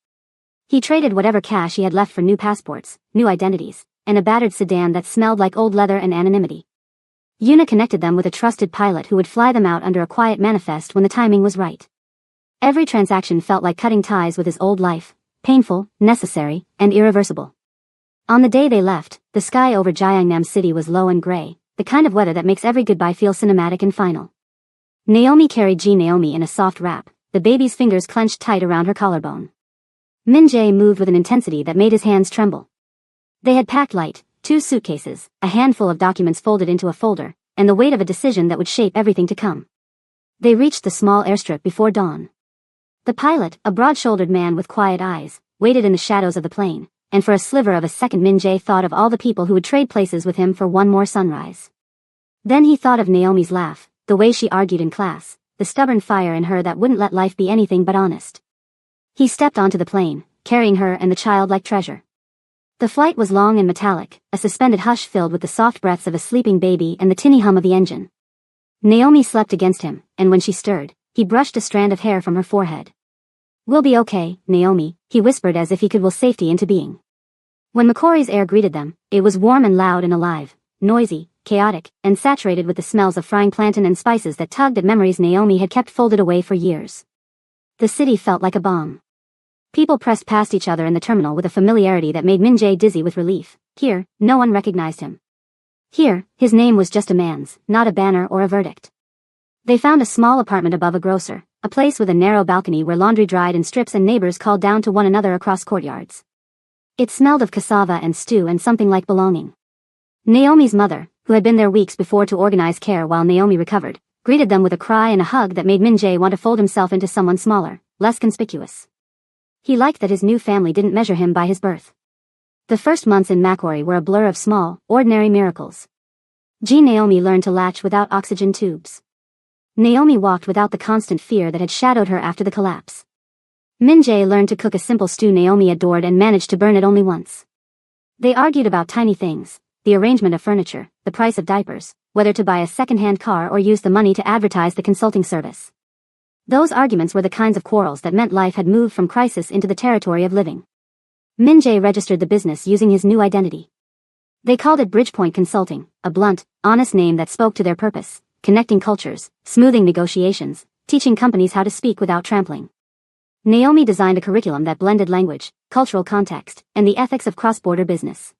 Speaker 1: He traded whatever cash he had left for new passports, new identities, and a battered sedan that smelled like old leather and anonymity. Yuna connected them with a trusted pilot who would fly them out under a quiet manifest when the timing was right. Every transaction felt like cutting ties with his old life, painful, necessary, and irreversible. On the day they left, the sky over Gyeongnam City was low and gray, the kind of weather that makes every goodbye feel cinematic and final. Naomi carried Ji Naomi in a soft wrap, the baby's fingers clenched tight around her collarbone. Min Jae moved with an intensity that made his hands tremble. They had packed light, 2 suitcases, a handful of documents folded into a folder, and the weight of a decision that would shape everything to come. They reached the small airstrip before dawn. The pilot, a broad-shouldered man with quiet eyes, waited in the shadows of the plane, and for a sliver of a second Min Jae thought of all the people who would trade places with him for one more sunrise. Then he thought of Naomi's laugh, the way she argued in class, the stubborn fire in her that wouldn't let life be anything but honest. He stepped onto the plane, carrying her and the child like treasure. The flight was long and metallic, a suspended hush filled with the soft breaths of a sleeping baby and the tinny hum of the engine. Naomi slept against him, and when she stirred, he brushed a strand of hair from her forehead. "We'll be okay, Naomi," he whispered as if he could will safety into being. When McCory's air greeted them, it was warm and loud and alive, noisy, chaotic, and saturated with the smells of frying plantain and spices that tugged at memories Naomi had kept folded away for years. The city felt like a bomb. People pressed past each other in the terminal with a familiarity that made Min Jae dizzy with relief. Here, no one recognized him. Here, his name was just a man's, not a banner or a verdict. They found a small apartment above a grocer, a place with a narrow balcony where laundry dried in strips and neighbors called down to one another across courtyards. It smelled of cassava and stew and something like belonging. Naomi's mother, who had been there weeks before to organize care while Naomi recovered, greeted them with a cry and a hug that made Min Jae want to fold himself into someone smaller, less conspicuous. He liked that his new family didn't measure him by his birth. The first months in Macquarie were a blur of small, ordinary miracles. Ji Naomi learned to latch without oxygen tubes. Naomi walked without the constant fear that had shadowed her after the collapse. Min Jae learned to cook a simple stew Naomi adored and managed to burn it only once. They argued about tiny things, the arrangement of furniture, the price of diapers, whether to buy a second-hand car or use the money to advertise the consulting service. Those arguments were the kinds of quarrels that meant life had moved from crisis into the territory of living. Min Jae registered the business using his new identity. They called it Bridgepoint Consulting, a blunt, honest name that spoke to their purpose, connecting cultures, smoothing negotiations, teaching companies how to speak without trampling. Naomi designed a curriculum that blended language, cultural context, and the ethics of cross-border business.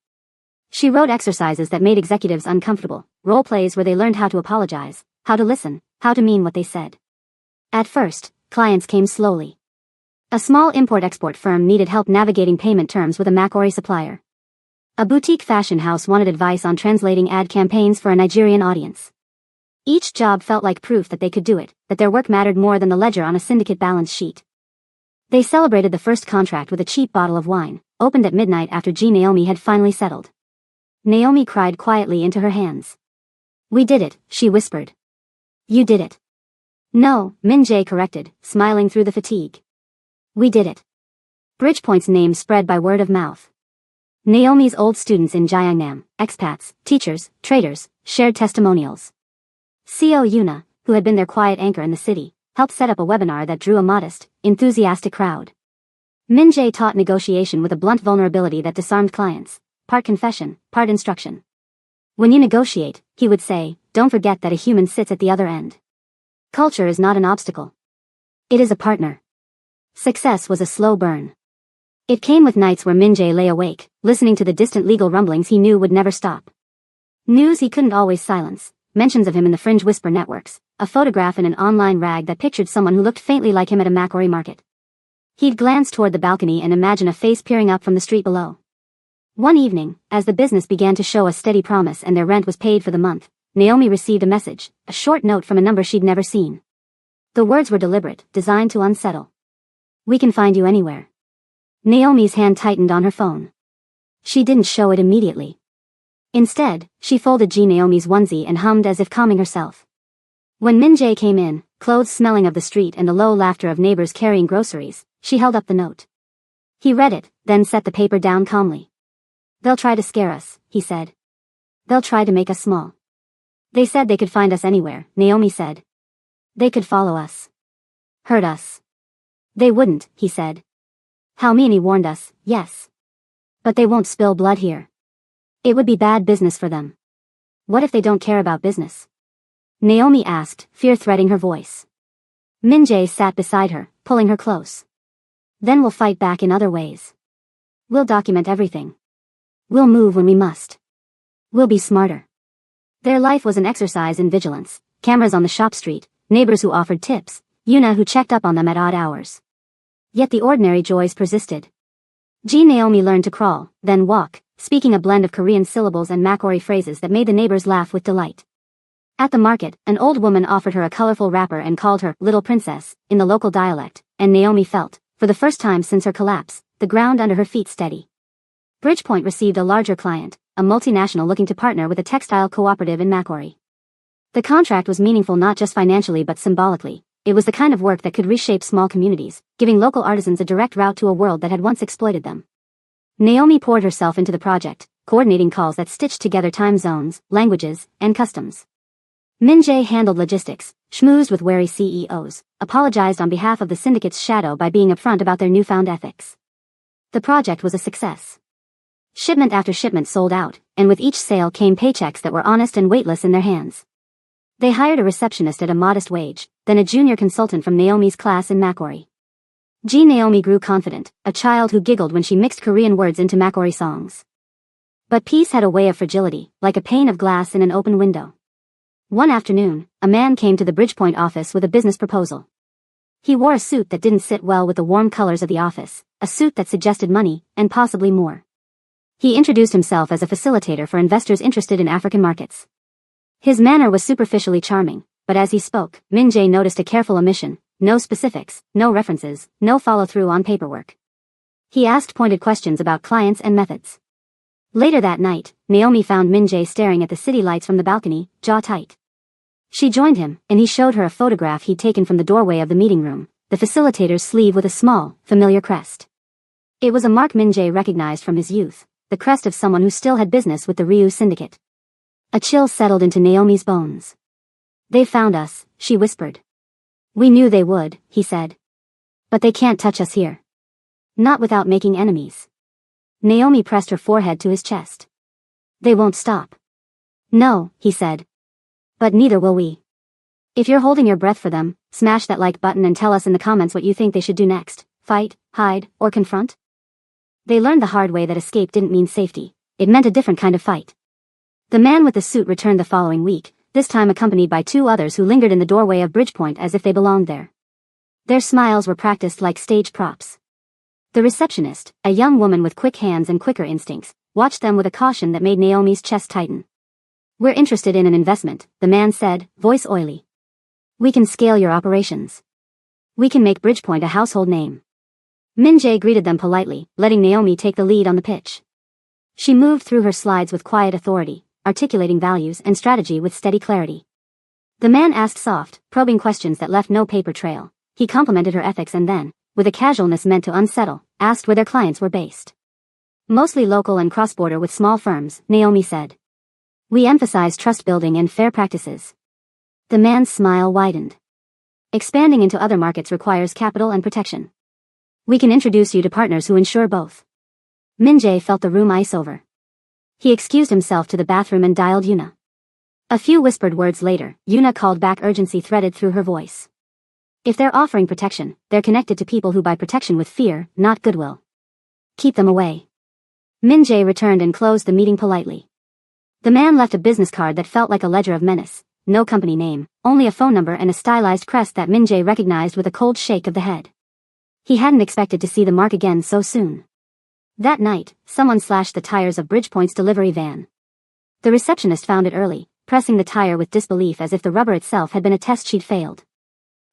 Speaker 1: She wrote exercises that made executives uncomfortable, role plays where they learned how to apologize, how to listen, how to mean what they said. At first, clients came slowly. A small import-export firm needed help navigating payment terms with a Macquarie supplier. A boutique fashion house wanted advice on translating ad campaigns for a Nigerian audience. Each job felt like proof that they could do it, that their work mattered more than the ledger on a syndicate balance sheet. They celebrated the first contract with a cheap bottle of wine, opened at midnight after Ji Naomi had finally settled. Naomi cried quietly into her hands. "We did it," she whispered. "You did it." "No," Min Jae corrected, smiling through the fatigue. "We did it." Bridgepoint's name spread by word of mouth. Naomi's old students in Gyeongnam, expats, teachers, traders, shared testimonials. CO Yuna, who had been their quiet anchor in the city, helped set up a webinar that drew a modest, enthusiastic crowd. Min Jae taught negotiation with a blunt vulnerability that disarmed clients, part confession, part instruction. "When you negotiate," he would say, "don't forget that a human sits at the other end. Culture is not an obstacle. It is a partner." Success was a slow burn. It came with nights where Min Jae lay awake, listening to the distant legal rumblings he knew would never stop. News he couldn't always silence, mentions of him in the fringe whisper networks, a photograph in an online rag that pictured someone who looked faintly like him at a Macquarie market. He'd glance toward the balcony and imagine a face peering up from the street below. One evening, as the business began to show a steady promise and their rent was paid for the month, Naomi received a message, a short note from a number she'd never seen. The words were deliberate, designed to unsettle. "We can find you anywhere." Naomi's hand tightened on her phone. She didn't show it immediately. Instead, she folded Ji Naomi's onesie and hummed as if calming herself. When Min Jae came in, clothes smelling of the street and the low laughter of neighbors carrying groceries, she held up the note. He read it, then set the paper down calmly. "They'll try to scare us," he said. "They'll try to make us small. They said they could find us anywhere, Naomi said. They could follow us. Hurt us. They wouldn't, he said. Halmini warned us, yes. But they won't spill blood here. It would be bad business for them. What if they don't care about business? Naomi asked, fear threading her voice. Min-jae sat beside her, pulling her close. Then we'll fight back in other ways. We'll document everything. We'll move when we must. We'll be smarter. Their life was an exercise in vigilance, cameras on the shop street, neighbors who offered tips, Yuna who checked up on them at odd hours. Yet the ordinary joys persisted. Naomi learned to crawl, then walk, speaking a blend of Korean syllables and Makori phrases that made the neighbors laugh with delight. At the market, an old woman offered her a colorful wrapper and called her Little Princess, in the local dialect, and Naomi felt, for the first time since her collapse, the ground under her feet steady. Bridgepoint received a larger client, a multinational looking to partner with a textile cooperative in Makori. The contract was meaningful not just financially but symbolically. It was the kind of work that could reshape small communities, giving local artisans a direct route to a world that had once exploited them. Naomi poured herself into the project, coordinating calls that stitched together time zones, languages, and customs. Min-jae handled logistics, schmoozed with wary CEOs, apologized on behalf of the syndicate's shadow by being upfront about their newfound ethics. The project was a success. Shipment after shipment sold out, and with each sale came paychecks that were honest and weightless in their hands. They hired a receptionist at a modest wage, then a junior consultant from Naomi's class in Makori. Naomi grew confident, a child who giggled when she mixed Korean words into Makori songs. But peace had a way of fragility, like a pane of glass in an open window. One afternoon, a man came to the Bridgepoint office with a business proposal. He wore a suit that didn't sit well with the warm colors of the office, a suit that suggested money, and possibly more. He introduced himself as a facilitator for investors interested in African markets. His manner was superficially charming, but as he spoke, Min-jae noticed a careful omission, no specifics, no references, no follow-through on paperwork. He asked pointed questions about clients and methods. Later that night, Naomi found Min-jae staring at the city lights from the balcony, jaw tight. She joined him, and he showed her a photograph he'd taken from the doorway of the meeting room, the facilitator's sleeve with a small, familiar crest. It was a mark Min-jae recognized from his youth, the crest of someone who still had business with the Ryu Syndicate. A chill settled into Naomi's bones. They found us, she whispered. We knew they would, he said. But they can't touch us here. Not without making enemies. Naomi pressed her forehead to his chest. They won't stop. No, he said. But neither will we. If you're holding your breath for them, smash that like button and tell us in the comments what you think they should do next. Fight, hide, or confront? They learned the hard way that escape didn't mean safety. It meant a different kind of fight. The man with the suit returned the following week, this time accompanied by two others who lingered in the doorway of Bridgepoint as if they belonged there. Their smiles were practiced like stage props. The receptionist, a young woman with quick hands and quicker instincts, watched them with a caution that made Naomi's chest tighten. We're interested in an investment, the man said, voice oily. We can scale your operations. We can make Bridgepoint a household name. Min-jae greeted them politely, letting Naomi take the lead on the pitch. She moved through her slides with quiet authority, articulating values and strategy with steady clarity. The man asked soft, probing questions that left no paper trail. He complimented her ethics and then, with a casualness meant to unsettle, asked where their clients were based. Mostly local and cross-border with small firms, Naomi said. We emphasize trust building and fair practices. The man's smile widened. Expanding into other markets requires capital and protection. We can introduce you to partners who ensure both. Min-jae felt the room ice over. He excused himself to the bathroom and dialed Yuna. A few whispered words later, Yuna called back, urgency threaded through her voice. If they're offering protection, they're connected to people who buy protection with fear, not goodwill. Keep them away. Min-jae returned and closed the meeting politely. The man left a business card that felt like a ledger of menace. No company name, only a phone number and a stylized crest that Min-jae recognized with a cold shake of the head. He hadn't expected to see the mark again so soon. That night, someone slashed the tires of Bridgepoint's delivery van. The receptionist found it early, pressing the tire with disbelief as if the rubber itself had been a test she'd failed.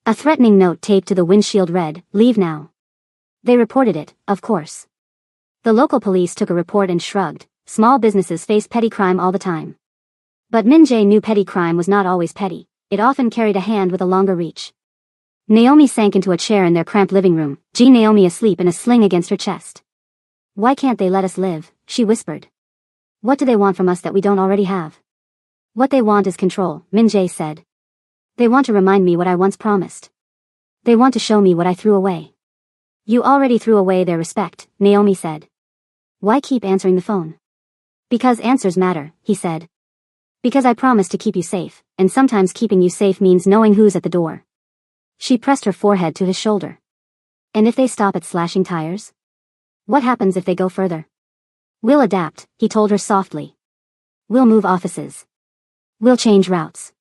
Speaker 1: A threatening note taped to the windshield read, "Leave now." They reported it, of course. The local police took a report and shrugged. Small businesses face petty crime all the time. But Min-jae knew petty crime was not always petty. It often carried a hand with a longer reach. Naomi sank into a chair in their cramped living room, Naomi asleep in a sling against her chest. Why can't they let us live, she whispered. What do they want from us that we don't already have? What they want is control, Min-jae said. They want to remind me what I once promised. They want to show me what I threw away. You already threw away their respect, Naomi said. Why keep answering the phone? Because answers matter, he said. Because I promised to keep you safe, and sometimes keeping you safe means knowing who's at the door. She pressed her forehead to his shoulder. And if they stop at slashing tires? What happens if they go further? We'll adapt, he told her softly. We'll move offices. We'll change routes.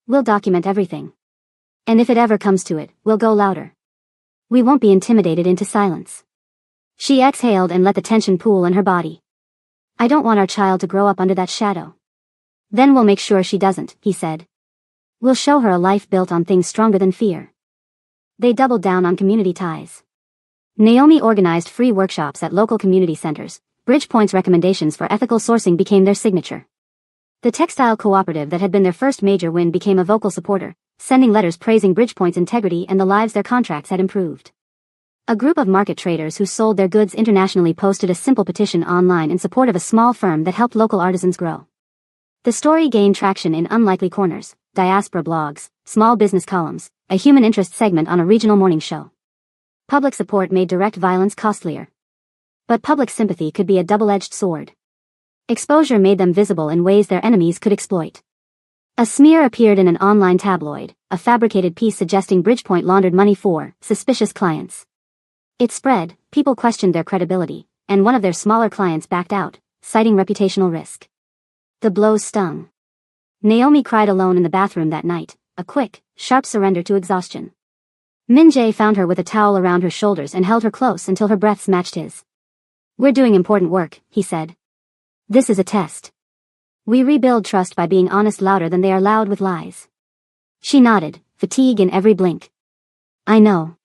Speaker 1: We'll document everything. And if it ever comes to it, we'll go louder. We won't be intimidated into silence. She exhaled and let the tension pool in her body. I don't want our child to grow up under that shadow. Then we'll make sure she doesn't, he said. We'll show her a life built on things stronger than fear. They doubled down on community ties. Naomi organized free workshops at local community centers. Bridgepoint's recommendations for ethical sourcing became their signature. The textile cooperative that had been their first major win became a vocal supporter, sending letters praising Bridgepoint's integrity and the lives their contracts had improved. A group of market traders who sold their goods internationally posted a simple petition online in support of a small firm that helped local artisans grow. The story gained traction in unlikely corners, diaspora blogs, small business columns, a human interest segment on a regional morning show. Public support made direct violence costlier. But public sympathy could be a double-edged sword. Exposure made them visible in ways their enemies could exploit. A smear appeared in an online tabloid, a fabricated piece suggesting Bridgepoint laundered money for suspicious clients. It spread, people questioned their credibility, and one of their smaller clients backed out, citing reputational risk. The blows stung. Naomi cried alone in the bathroom that night, a quick, sharp surrender to exhaustion. Min-jae found her with a towel around her shoulders and held her close until her breaths matched his. We're doing important work, he said. This is a test. We rebuild trust by being honest louder than they are loud with lies. She nodded, fatigue in every blink. I know.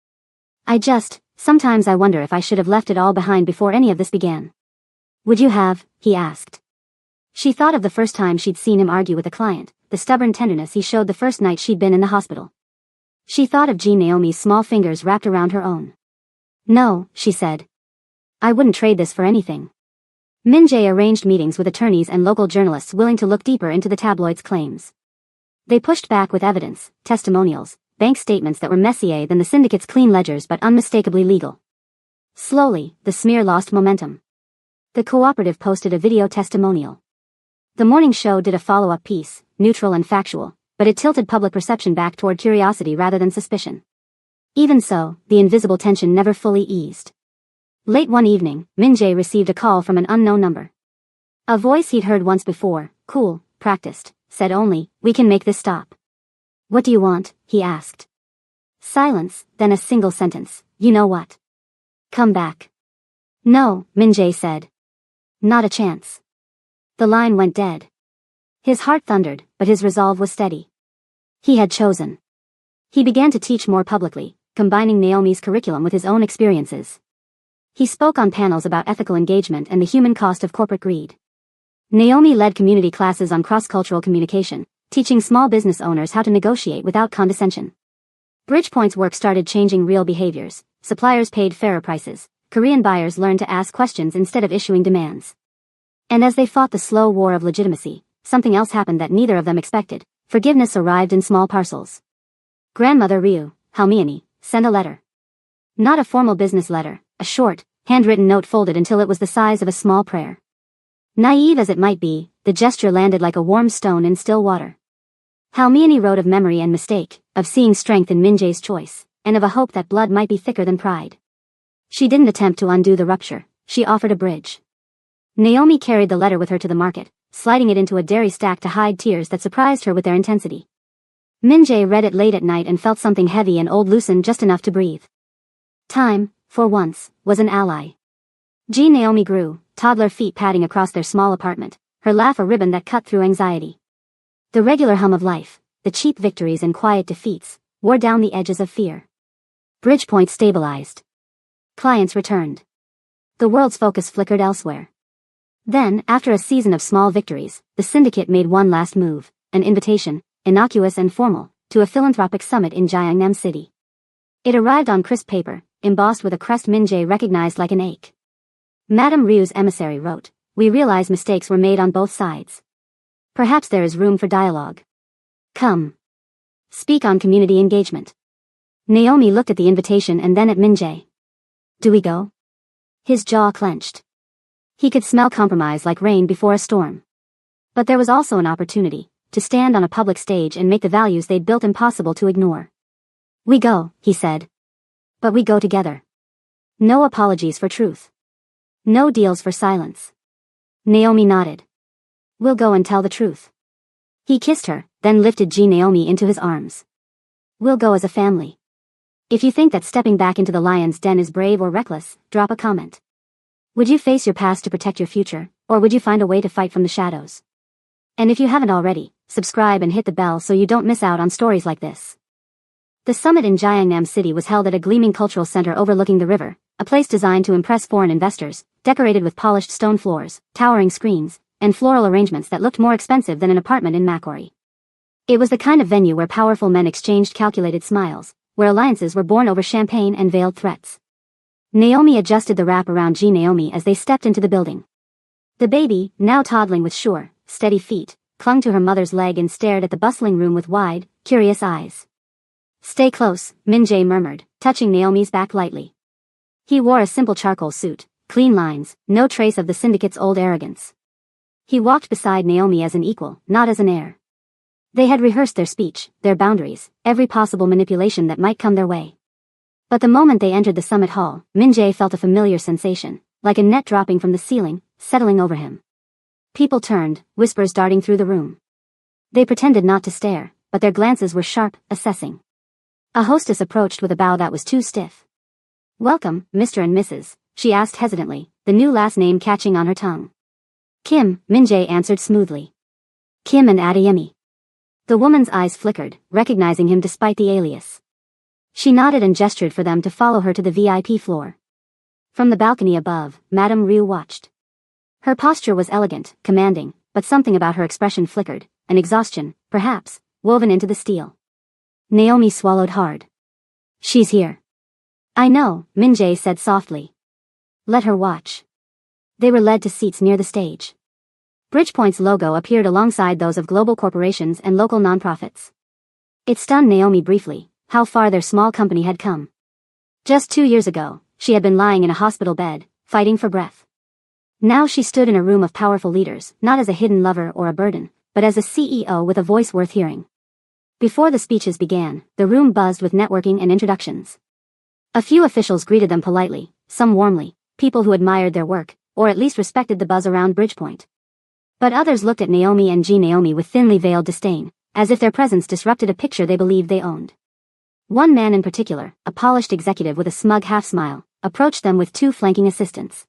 Speaker 1: Sometimes I wonder if I should have left it all behind before any of this began. Would you have? He asked. She thought of the first time she'd seen him argue with a client, the stubborn tenderness he showed the first night she'd been in the hospital. She thought of Jean Naomi's small fingers wrapped around her own. No, she said. I wouldn't trade this for anything. Min-jae arranged meetings with attorneys and local journalists willing to look deeper into the tabloid's claims. They pushed back with evidence, testimonials, bank statements that were messier than the syndicate's clean ledgers but unmistakably legal. Slowly, the smear lost momentum. The cooperative posted a video testimonial. The morning show did a follow-up piece, neutral and factual, but it tilted public perception back toward curiosity rather than suspicion. Even so, the invisible tension never fully eased. Late one evening, Min-jae received a call from an unknown number. A voice he'd heard once before, cool, practiced, said only, "We can make this stop." "What do you want?" he asked. Silence, then a single sentence, "You know what? Come back." "No," Min-jae said. "Not a chance." The line went dead. His heart thundered, but his resolve was steady. He had chosen. He began to teach more publicly, combining Naomi's curriculum with his own experiences. He spoke on panels about ethical engagement and the human cost of corporate greed. Naomi led community classes on cross-cultural communication, teaching small business owners how to negotiate without condescension. Bridgepoint's work started changing real behaviors. Suppliers paid fairer prices. Korean buyers learned to ask questions instead of issuing demands. And as they fought the slow war of legitimacy, something else happened that neither of them expected. Forgiveness arrived in small parcels. Grandmother Ryu, Halmiani, sent a letter. Not a formal business letter, a short, handwritten note folded until it was the size of a small prayer. Naive as it might be, the gesture landed like a warm stone in still water. Halmiani wrote of memory and mistake, of seeing strength in Min-jae's choice, and of a hope that blood might be thicker than pride. She didn't attempt to undo the rupture, she offered a bridge. Naomi carried the letter with her to the market, sliding it into a dairy stack to hide tears that surprised her with their intensity. Min-jae read it late at night and felt something heavy and old loosen just enough to breathe. Time, for once, was an ally. Jean Naomi grew, toddler feet padding across their small apartment, her laugh a ribbon that cut through anxiety. The regular hum of life, the cheap victories and quiet defeats, wore down the edges of fear. Bridgepoint stabilized. Clients returned. The world's focus flickered elsewhere. Then, after a season of small victories, the syndicate made one last move, an invitation, innocuous and formal, to a philanthropic summit in Gyeongnam City. It arrived on crisp paper, embossed with a crest Min-jae recognized like an ache. Madame Ryu's emissary wrote, "We realize mistakes were made on both sides. Perhaps there is room for dialogue. Come. Speak on community engagement. Naomi looked at the invitation and then at Min-jae. Do we go? His jaw clenched. He could smell compromise like rain before a storm. But there was also an opportunity to stand on a public stage and make the values they'd built impossible to ignore. We go, he said. But we go together. No apologies for truth. No deals for silence. Naomi nodded. We'll go and tell the truth. He kissed her, then lifted Naomi into his arms. We'll go as a family. If you think that stepping back into the lion's den is brave or reckless, drop a comment. Would you face your past to protect your future, or would you find a way to fight from the shadows? And if you haven't already, subscribe and hit the bell so you don't miss out on stories like this. The summit in Gyeongnam City was held at a gleaming cultural center overlooking the river, a place designed to impress foreign investors, decorated with polished stone floors, towering screens, and floral arrangements that looked more expensive than an apartment in Macquarie. It was the kind of venue where powerful men exchanged calculated smiles, where alliances were born over champagne and veiled threats. Naomi adjusted the wrap around Naomi as they stepped into the building. The baby, now toddling with sure, steady feet, clung to her mother's leg and stared at the bustling room with wide, curious eyes. Stay close, Min-jae murmured, touching Naomi's back lightly. He wore a simple charcoal suit, clean lines, no trace of the syndicate's old arrogance. He walked beside Naomi as an equal, not as an heir. They had rehearsed their speech, their boundaries, every possible manipulation that might come their way. But the moment they entered the summit hall, Min-jae felt a familiar sensation, like a net dropping from the ceiling, settling over him. People turned, whispers darting through the room. They pretended not to stare, but their glances were sharp, assessing. A hostess approached with a bow that was too stiff. Welcome, Mr. and Mrs., she asked hesitantly, the new last name catching on her tongue. Kim, Min-jae answered smoothly. Kim and Adeyemi. The woman's eyes flickered, recognizing him despite the alias. She nodded and gestured for them to follow her to the VIP floor. From the balcony above, Madame Ryu watched. Her posture was elegant, commanding, but something about her expression flickered, an exhaustion, perhaps, woven into the steel. Naomi swallowed hard. She's here. I know, Min-jae said softly. Let her watch. They were led to seats near the stage. Bridgepoint's logo appeared alongside those of global corporations and local nonprofits. It stunned Naomi briefly, how far their small company had come. Just 2 years ago, she had been lying in a hospital bed, fighting for breath. Now she stood in a room of powerful leaders, not as a hidden lover or a burden, but as a CEO with a voice worth hearing. Before the speeches began, the room buzzed with networking and introductions. A few officials greeted them politely, some warmly, people who admired their work, or at least respected the buzz around Bridgepoint. But others looked at Naomi and Naomi with thinly veiled disdain, as if their presence disrupted a picture they believed they owned. One man in particular, a polished executive with a smug half-smile, approached them with 2 flanking assistants.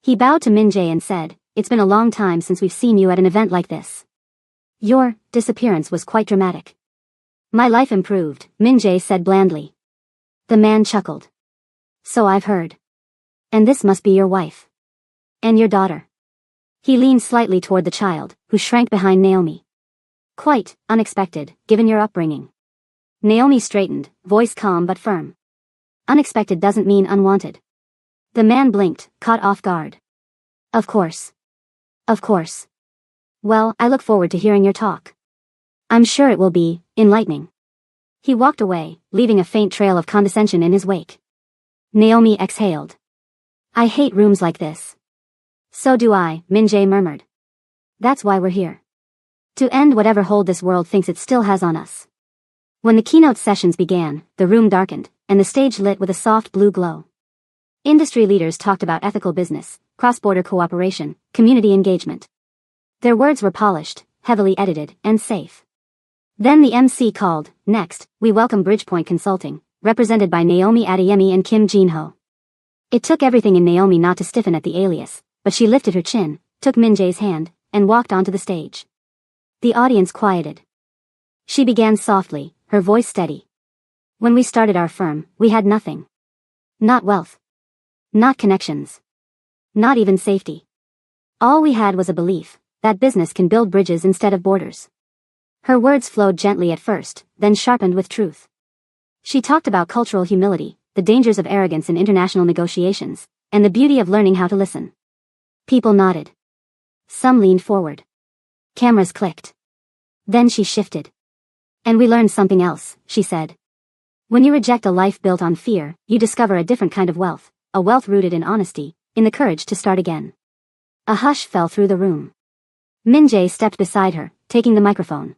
Speaker 1: He bowed to Min-jae and said, It's been a long time since we've seen you at an event like this. Your disappearance was quite dramatic. My life improved, Min-jae said blandly. The man chuckled. So I've heard. And this must be your wife. And your daughter. He leaned slightly toward the child, who shrank behind Naomi. Quite unexpected, given your upbringing. Naomi straightened, voice calm but firm. Unexpected doesn't mean unwanted. The man blinked, caught off guard. Of course. Of course. Well, I look forward to hearing your talk. I'm sure it will be enlightening. He walked away, leaving a faint trail of condescension in his wake. Naomi exhaled. I hate rooms like this. So do I, Min-jae murmured. That's why we're here. To end whatever hold this world thinks it still has on us. When the keynote sessions began, the room darkened, and the stage lit with a soft blue glow. Industry leaders talked about ethical business, cross-border cooperation, community engagement. Their words were polished, heavily edited, and safe. Then the MC called, Next, we welcome Bridgepoint Consulting, represented by Naomi Adeyemi and Kim Jin-ho. It took everything in Naomi not to stiffen at the alias, but she lifted her chin, took Min-jae's hand, and walked onto the stage. The audience quieted. She began softly, her voice steady. When we started our firm, we had nothing. Not wealth. Not connections. Not even safety. All we had was a belief that business can build bridges instead of borders. Her words flowed gently at first, then sharpened with truth. She talked about cultural humility, the dangers of arrogance in international negotiations, and the beauty of learning how to listen. People nodded. Some leaned forward. Cameras clicked. Then she shifted. And we learned something else, she said. When you reject a life built on fear, you discover a different kind of wealth, a wealth rooted in honesty, in the courage to start again. A hush fell through the room. Min-jae stepped beside her, taking the microphone.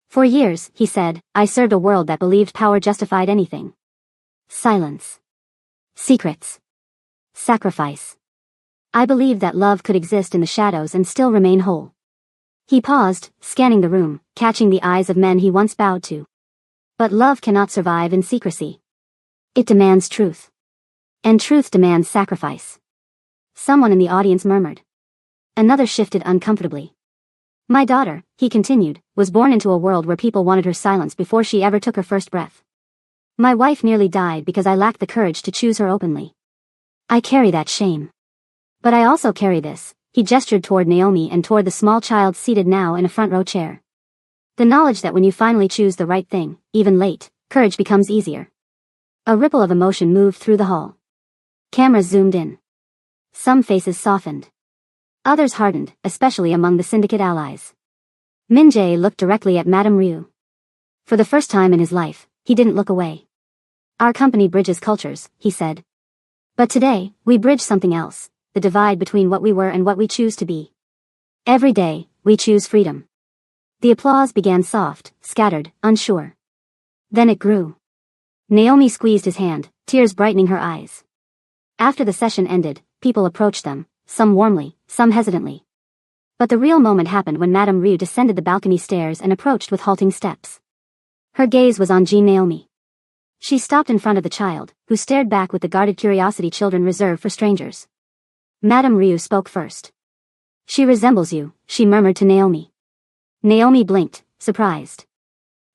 Speaker 1: For years, he said, I served a world that believed power justified anything. Silence. Secrets. Sacrifice. I believed that love could exist in the shadows and still remain whole. He paused, scanning the room, catching the eyes of men he once bowed to. But love cannot survive in secrecy. It demands truth. And truth demands sacrifice. Someone in the audience murmured. Another shifted uncomfortably. My daughter, he continued, was born into a world where people wanted her silence before she ever took her first breath. My wife nearly died because I lacked the courage to choose her openly. I carry that shame. But I also carry this. He gestured toward Naomi and toward the small child seated now in a front row chair. The knowledge that when you finally choose the right thing, even late, courage becomes easier. A ripple of emotion moved through the hall. Cameras zoomed in. Some faces softened. Others hardened, especially among the syndicate allies. Min-jae looked directly at Madame Ryu. For the first time in his life, he didn't look away. Our company bridges cultures, he said. But today, we bridge something else, the divide between what we were and what we choose to be. Every day, we choose freedom. The applause began soft, scattered, unsure. Then it grew. Naomi squeezed his hand, tears brightening her eyes. After the session ended, people approached them, some warmly, some hesitantly. But the real moment happened when Madame Ryu descended the balcony stairs and approached with halting steps. Her gaze was on Jean Naomi. She stopped in front of the child, who stared back with the guarded curiosity children reserve for strangers. Madame Ryu spoke first. She resembles you, she murmured to Naomi. Naomi blinked, surprised.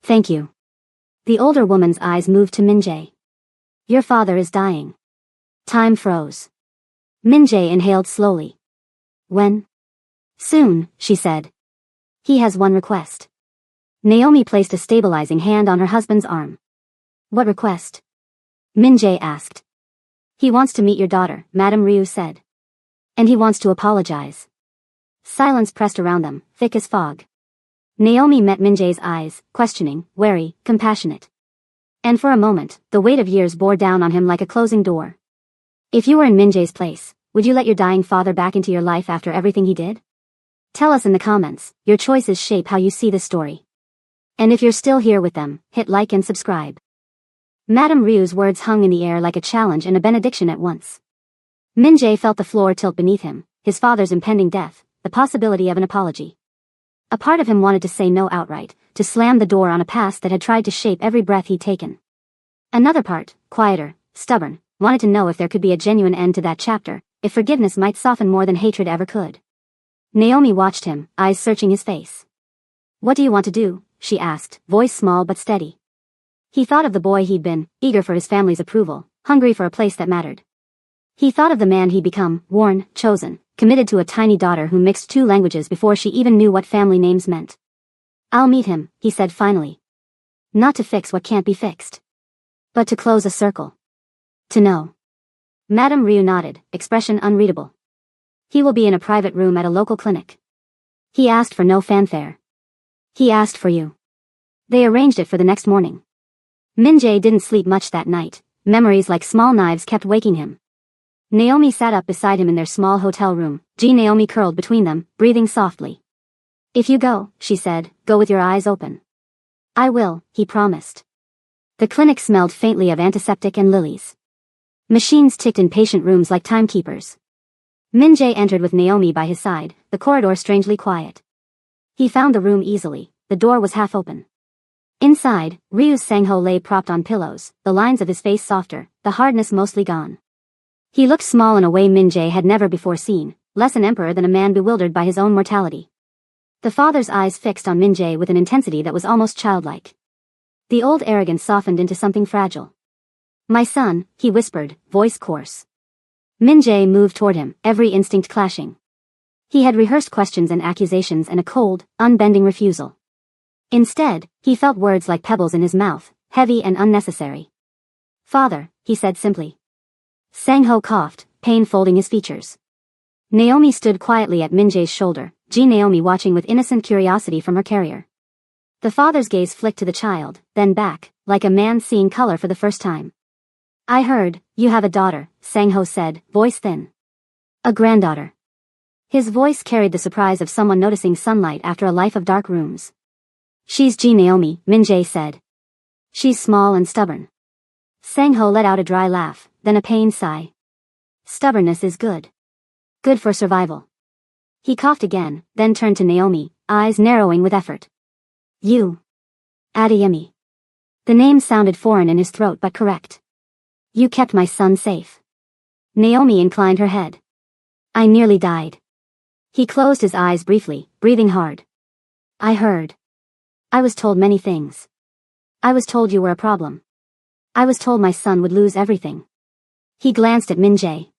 Speaker 1: Thank you. The older woman's eyes moved to Min-jae. Your father is dying. Time froze. Min-jae inhaled slowly. When? Soon, she said. He has one request. Naomi placed a stabilizing hand on her husband's arm. What request? Min-jae asked. He wants to meet your daughter, Madame Ryu said. And he wants to apologize. Silence pressed around them, thick as fog. Naomi met Min-jae's eyes, questioning, wary, compassionate. And for a moment, the weight of years bore down on him like a closing door. If you were in Min-jae's place, would you let your dying father back into your life after everything he did? Tell us in the comments. Your choices shape how you see this story. And if you're still here with them, hit like and subscribe. Madame Ryu's words hung in the air like a challenge and a benediction at once. Min-jae felt the floor tilt beneath him, his father's impending death, the possibility of an apology. A part of him wanted to say no outright, to slam the door on a past that had tried to shape every breath he'd taken. Another part, quieter, stubborn, wanted to know if there could be a genuine end to that chapter, if forgiveness might soften more than hatred ever could. Naomi watched him, eyes searching his face. What do you want to do? She asked, voice small but steady. He thought of the boy he'd been, eager for his family's approval, hungry for a place that mattered. He thought of the man he'd become, worn, chosen, committed to a tiny daughter who mixed 2 languages before she even knew what family names meant. I'll meet him, he said finally. Not to fix what can't be fixed. But to close a circle. To know. Madame Ryu nodded, expression unreadable. He will be in a private room at a local clinic. He asked for no fanfare. He asked for you. They arranged it for the next morning. Min-jae didn't sleep much that night. Memories like small knives kept waking him. Naomi sat up beside him in their small hotel room, Jean Naomi curled between them, breathing softly. If you go, she said, go with your eyes open. I will, he promised. The clinic smelled faintly of antiseptic and lilies. Machines ticked in patient rooms like timekeepers. Min-jae entered with Naomi by his side, the corridor strangely quiet. He found the room easily, the door was half open. Inside, Ryu's Sang-ho lay propped on pillows, the lines of his face softer, the hardness mostly gone. He looked small in a way Min-jae had never before seen, less an emperor than a man bewildered by his own mortality. The father's eyes fixed on Min-jae with an intensity that was almost childlike. The old arrogance softened into something fragile. My son, he whispered, voice coarse. Min-jae moved toward him, every instinct clashing. He had rehearsed questions and accusations and a cold, unbending refusal. Instead, he felt words like pebbles in his mouth, heavy and unnecessary. Father, he said simply. Sang-ho coughed, pain folding his features. Naomi stood quietly at Min-jae's shoulder, Ji Naomi watching with innocent curiosity from her carrier. The father's gaze flicked to the child, then back, like a man seeing color for the first time. I heard, you have a daughter, Sang-ho said, voice thin. A granddaughter. His voice carried the surprise of someone noticing sunlight after a life of dark rooms. She's Ji Naomi, Min-jae said. She's small and stubborn. Sang-ho let out a dry laugh, then a pained sigh. Stubbornness is good. Good for survival. He coughed again, then turned to Naomi, eyes narrowing with effort. You. Adeyemi. The name sounded foreign in his throat but correct. You kept my son safe. Naomi inclined her head. I nearly died. He closed his eyes briefly, breathing hard. I heard. I was told many things. I was told you were a problem. I was told my son would lose everything. He glanced at Min-jae.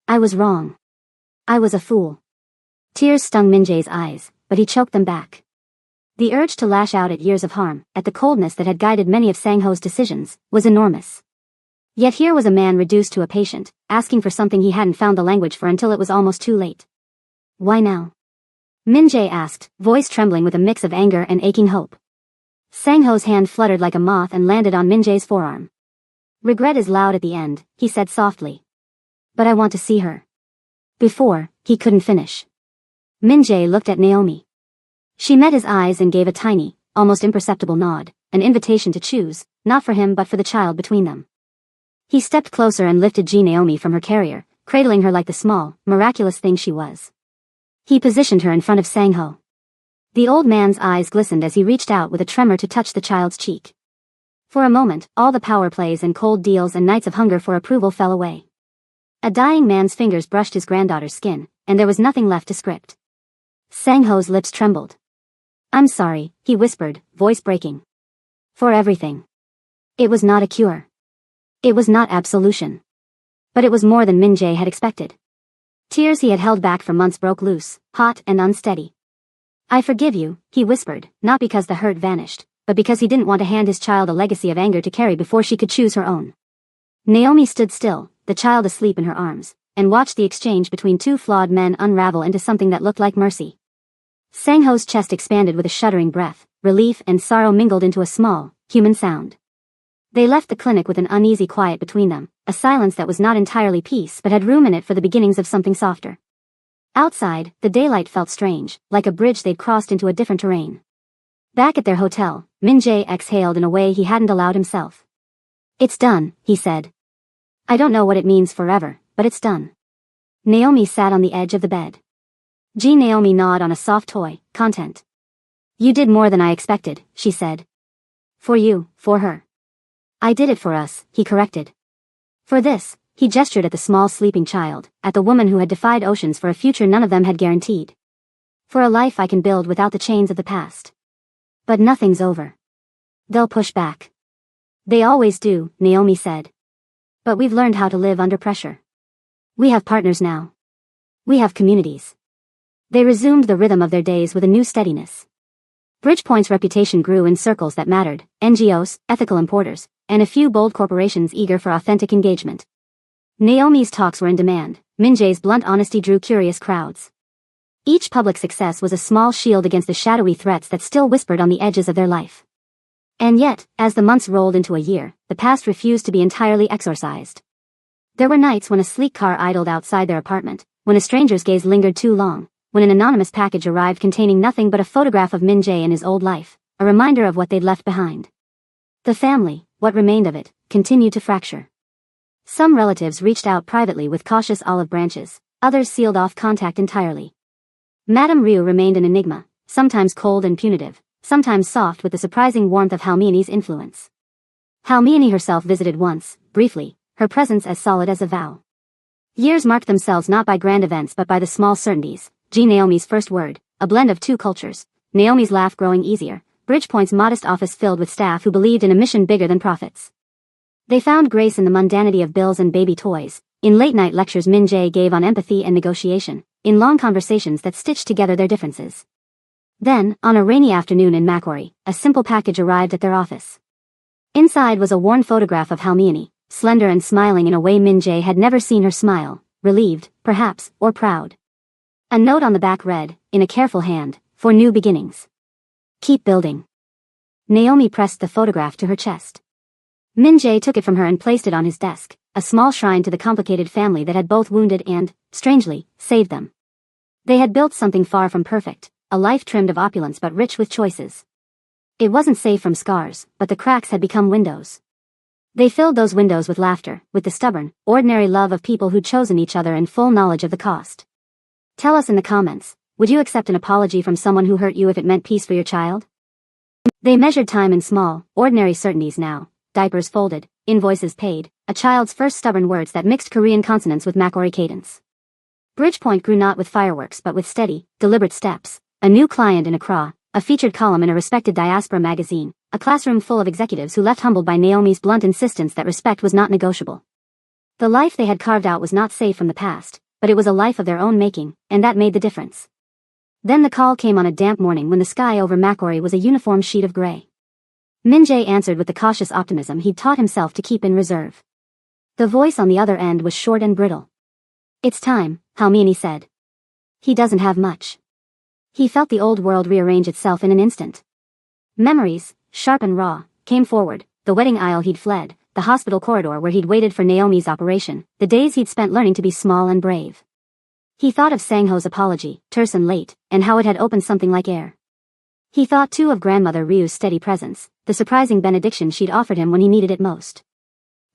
Speaker 1: I was wrong. I was a fool. Tears stung Min-jae's eyes, but he choked them back. The urge to lash out at years of harm, at the coldness that had guided many of Sang-ho's decisions, was enormous. Yet here was a man reduced to a patient, asking for something he hadn't found the language for until it was almost too late. Why now? Min-jae asked, voice trembling with a mix of anger and aching hope. Sang-ho's hand fluttered like a moth and landed on Min-jae's forearm. Regret is loud at the end, he said softly. But I want to see her. Before, he couldn't finish. Min-jae looked at Naomi. She met his eyes and gave a tiny, almost imperceptible nod, an invitation to choose, not for him but for the child between them. He stepped closer and lifted Ji Naomi from her carrier, cradling her like the small, miraculous thing she was. He positioned her in front of Sang-ho. The old man's eyes glistened as he reached out with a tremor to touch the child's cheek. For a moment, all the power plays and cold deals and nights of hunger for approval fell away. A dying man's fingers brushed his granddaughter's skin, and there was nothing left to script. Sang-ho's lips trembled. I'm sorry, he whispered, voice breaking. For everything. It was not a cure. It was not absolution. But it was more than Min-jae had expected. Tears he had held back for months broke loose, hot and unsteady. I forgive you, he whispered, not because the hurt vanished, but because he didn't want to hand his child a legacy of anger to carry before she could choose her own. Naomi stood still, the child asleep in her arms, and watched the exchange between two flawed men unravel into something that looked like mercy. Sang-ho's chest expanded with a shuddering breath, relief and sorrow mingled into a small, human sound. They left the clinic with an uneasy quiet between them, a silence that was not entirely peace but had room in it for the beginnings of something softer. Outside, the daylight felt strange, like a bridge they'd crossed into a different terrain. Back at their hotel, Min-jae exhaled in a way he hadn't allowed himself. It's done, he said. I don't know what it means forever, but it's done. Naomi sat on the edge of the bed. Ji Naomi gnawed on a soft toy, content. You did more than I expected, she said. For you, for her. I did it for us, he corrected. For this, he gestured at the small sleeping child, at the woman who had defied oceans for a future none of them had guaranteed. For a life I can build without the chains of the past. But nothing's over. They'll push back. They always do, Naomi said. But we've learned how to live under pressure. We have partners now. We have communities. They resumed the rhythm of their days with a new steadiness. Bridgepoint's reputation grew in circles that mattered, NGOs, ethical importers, and a few bold corporations eager for authentic engagement. Naomi's talks were in demand, Min-jae's blunt honesty drew curious crowds. Each public success was a small shield against the shadowy threats that still whispered on the edges of their life. And yet, as the months rolled into a year, the past refused to be entirely exorcised. There were nights when a sleek car idled outside their apartment, when a stranger's gaze lingered too long, when an anonymous package arrived containing nothing but a photograph of Min-jae and his old life, a reminder of what they'd left behind. The family, what remained of it, continued to fracture. Some relatives reached out privately with cautious olive branches, others sealed off contact entirely. Madame Ryu remained an enigma, sometimes cold and punitive, sometimes soft with the surprising warmth of Halmiani's influence. Halmiani herself visited once, briefly, her presence as solid as a vow. Years marked themselves not by grand events but by the small certainties. Ji Naomi's first word, a blend of two cultures, Naomi's laugh growing easier, Bridgepoint's modest office filled with staff who believed in a mission bigger than profits. They found grace in the mundanity of bills and baby toys, in late-night lectures Min-jae gave on empathy and negotiation, in long conversations that stitched together their differences. Then, on a rainy afternoon in Macquarie, a simple package arrived at their office. Inside was a worn photograph of Halmiani, slender and smiling in a way Min-jae had never seen her smile, relieved, perhaps, or proud. A note on the back read, in a careful hand, "For new beginnings. Keep building." Naomi pressed the photograph to her chest. Min-jae took it from her and placed it on his desk, a small shrine to the complicated family that had both wounded and, strangely, saved them. They had built something far from perfect, a life trimmed of opulence but rich with choices. It wasn't safe from scars, but the cracks had become windows. They filled those windows with laughter, with the stubborn, ordinary love of people who'd chosen each other in full knowledge of the cost. Tell us in the comments, would you accept an apology from someone who hurt you if it meant peace for your child? They measured time in small, ordinary certainties now, diapers folded, invoices paid, a child's first stubborn words that mixed Korean consonants with Makori cadence. Bridgepoint grew not with fireworks but with steady, deliberate steps, a new client in Accra, a featured column in a respected diaspora magazine, a classroom full of executives who left humbled by Naomi's blunt insistence that respect was not negotiable. The life they had carved out was not safe from the past, but it was a life of their own making, and that made the difference. Then the call came on a damp morning when the sky over Makori was a uniform sheet of gray. Min-jae answered with the cautious optimism he'd taught himself to keep in reserve. The voice on the other end was short and brittle. "It's time," Halmini said. He doesn't have much. He felt the old world rearrange itself in an instant. Memories, sharp and raw, came forward, the wedding aisle he'd fled, the hospital corridor where he'd waited for Naomi's operation, the days he'd spent learning to be small and brave. He thought of Sang-ho's apology, terse and late, and how it had opened something like air. He thought too of grandmother Ryu's steady presence, the surprising benediction she'd offered him when he needed it most.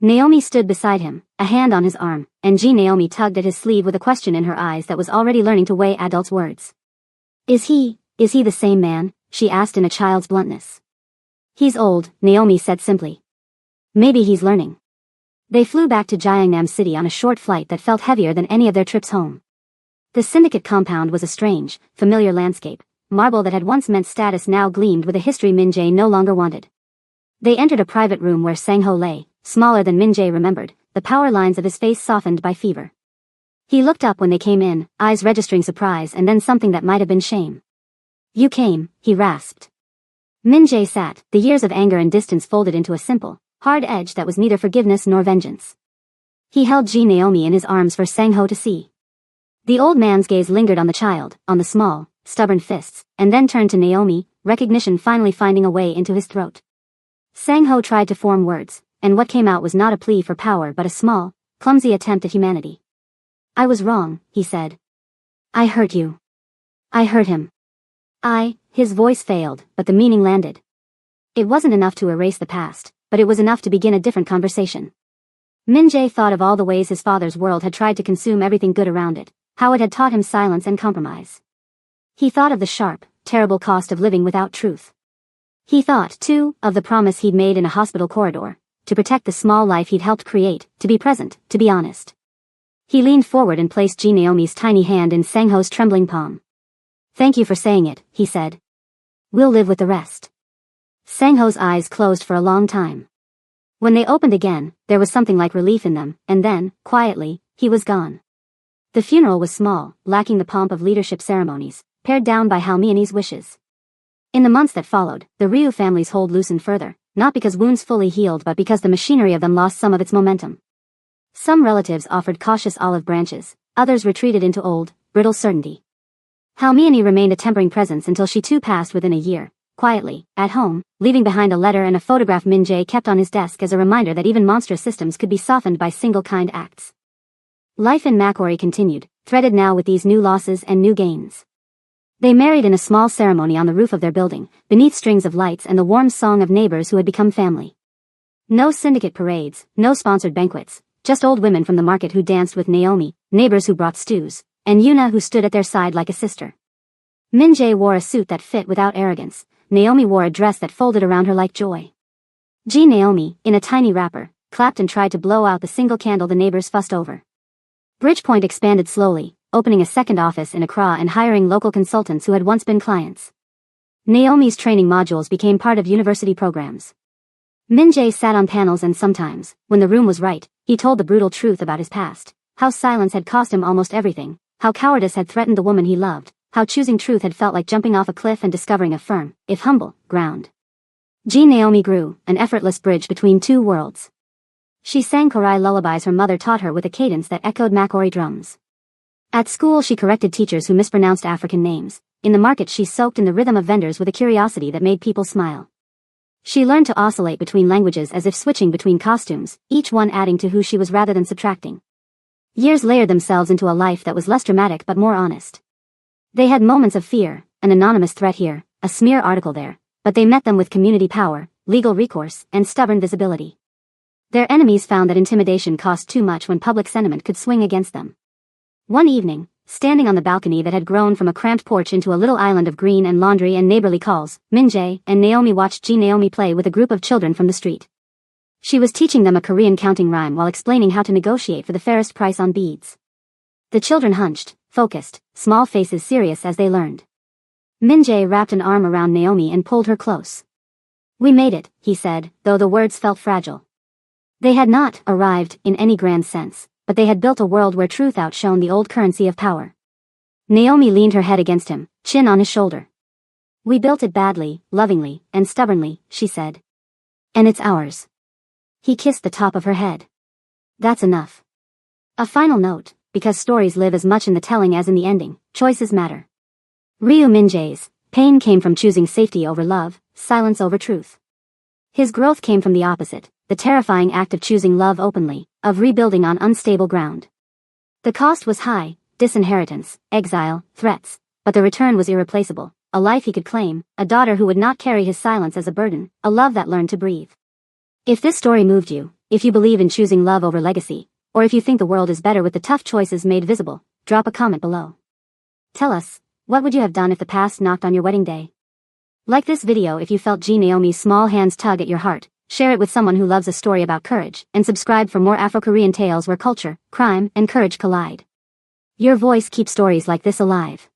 Speaker 1: Naomi stood beside him, a hand on his arm, and Naomi tugged at his sleeve with a question in her eyes that was already learning to weigh adults' words. Is he the same man?" she asked in a child's bluntness. "He's old," Naomi said simply. "Maybe he's learning." They flew back to Gyeongnam City on a short flight that felt heavier than any of their trips home. The syndicate compound was a strange, familiar landscape. Marble that had once meant status now gleamed with a history Min-jae no longer wanted. They entered a private room where Sang-ho lay, smaller than Min-jae remembered, the power lines of his face softened by fever. He looked up when they came in, eyes registering surprise and then something that might have been shame. "You came," he rasped. Min-jae sat, the years of anger and distance folded into a simple, hard edge that was neither forgiveness nor vengeance. He held Naomi in his arms for Sang-ho to see. The old man's gaze lingered on the child, on the small, stubborn fists, and then turned to Naomi, recognition finally finding a way into his throat. Sang-ho tried to form words, and what came out was not a plea for power but a small, clumsy attempt at humanity. "I was wrong," he said. "I hurt you. I hurt him. His voice failed, but the meaning landed. It wasn't enough to erase the past, but it was enough to begin a different conversation. Min-jae thought of all the ways his father's world had tried to consume everything good around it, how it had taught him silence and compromise. He thought of the sharp, terrible cost of living without truth. He thought, too, of the promise he'd made in a hospital corridor, to protect the small life he'd helped create, to be present, to be honest. He leaned forward and placed Naomi's tiny hand in Sang-ho's trembling palm. "Thank you for saying it," he said. "We'll live with the rest." Sang-ho's eyes closed for a long time. When they opened again, there was something like relief in them, and then, quietly, he was gone. The funeral was small, lacking the pomp of leadership ceremonies, pared down by Halmiani's wishes. In the months that followed, the Ryu family's hold loosened further, not because wounds fully healed but because the machinery of them lost some of its momentum. Some relatives offered cautious olive branches, others retreated into old, brittle certainty. Halmiani remained a tempering presence until she too passed within a year, quietly, at home, leaving behind a letter and a photograph Min-jae kept on his desk as a reminder that even monstrous systems could be softened by single kind acts. Life in Makori continued, threaded now with these new losses and new gains. They married in a small ceremony on the roof of their building, beneath strings of lights and the warm song of neighbors who had become family. No syndicate parades, no sponsored banquets, just old women from the market who danced with Naomi, neighbors who brought stews, and Yuna who stood at their side like a sister. Min-jae wore a suit that fit without arrogance, Naomi wore a dress that folded around her like joy. Naomi, in a tiny wrapper, clapped and tried to blow out the single candle the neighbors fussed over. Bridgepoint expanded slowly, opening a second office in Accra and hiring local consultants who had once been clients. Naomi's training modules became part of university programs. Min-jae sat on panels and sometimes, when the room was right, he told the brutal truth about his past, how silence had cost him almost everything, how cowardice had threatened the woman he loved, how choosing truth had felt like jumping off a cliff and discovering a firm, if humble, ground. Naomi grew, an effortless bridge between two worlds. She sang Korai lullabies her mother taught her with a cadence that echoed Makori drums. At school she corrected teachers who mispronounced African names. In the market she soaked in the rhythm of vendors with a curiosity that made people smile. She learned to oscillate between languages as if switching between costumes, each one adding to who she was rather than subtracting. Years layered themselves into a life that was less dramatic but more honest. They had moments of fear, an anonymous threat here, a smear article there, but they met them with community power, legal recourse, and stubborn visibility. Their enemies found that intimidation cost too much when public sentiment could swing against them. One evening, standing on the balcony that had grown from a cramped porch into a little island of green and laundry and neighborly calls, Min-jae and Naomi watched Naomi play with a group of children from the street. She was teaching them a Korean counting rhyme while explaining how to negotiate for the fairest price on beads. The children hunched, focused, small faces serious as they learned. Min-jae wrapped an arm around Naomi and pulled her close. "We made it," he said, though the words felt fragile. They had not arrived in any grand sense, but they had built a world where truth outshone the old currency of power. Naomi leaned her head against him, chin on his shoulder. "We built it badly, lovingly, and stubbornly," she said. "And it's ours." He kissed the top of her head. "That's enough." A final note, because stories live as much in the telling as in the ending, choices matter. Ryu Min-jae's pain came from choosing safety over love, silence over truth. His growth came from the opposite, the terrifying act of choosing love openly, of rebuilding on unstable ground. The cost was high, disinheritance, exile, threats, but the return was irreplaceable, a life he could claim, a daughter who would not carry his silence as a burden, a love that learned to breathe. If this story moved you, if you believe in choosing love over legacy, or if you think the world is better with the tough choices made visible, drop a comment below. Tell us, what would you have done if the past knocked on your wedding day? Like this video if you felt Naomi's small hands tug at your heart, share it with someone who loves a story about courage, and subscribe for more Afro-Korean tales where culture, crime, and courage collide. Your voice keeps stories like this alive.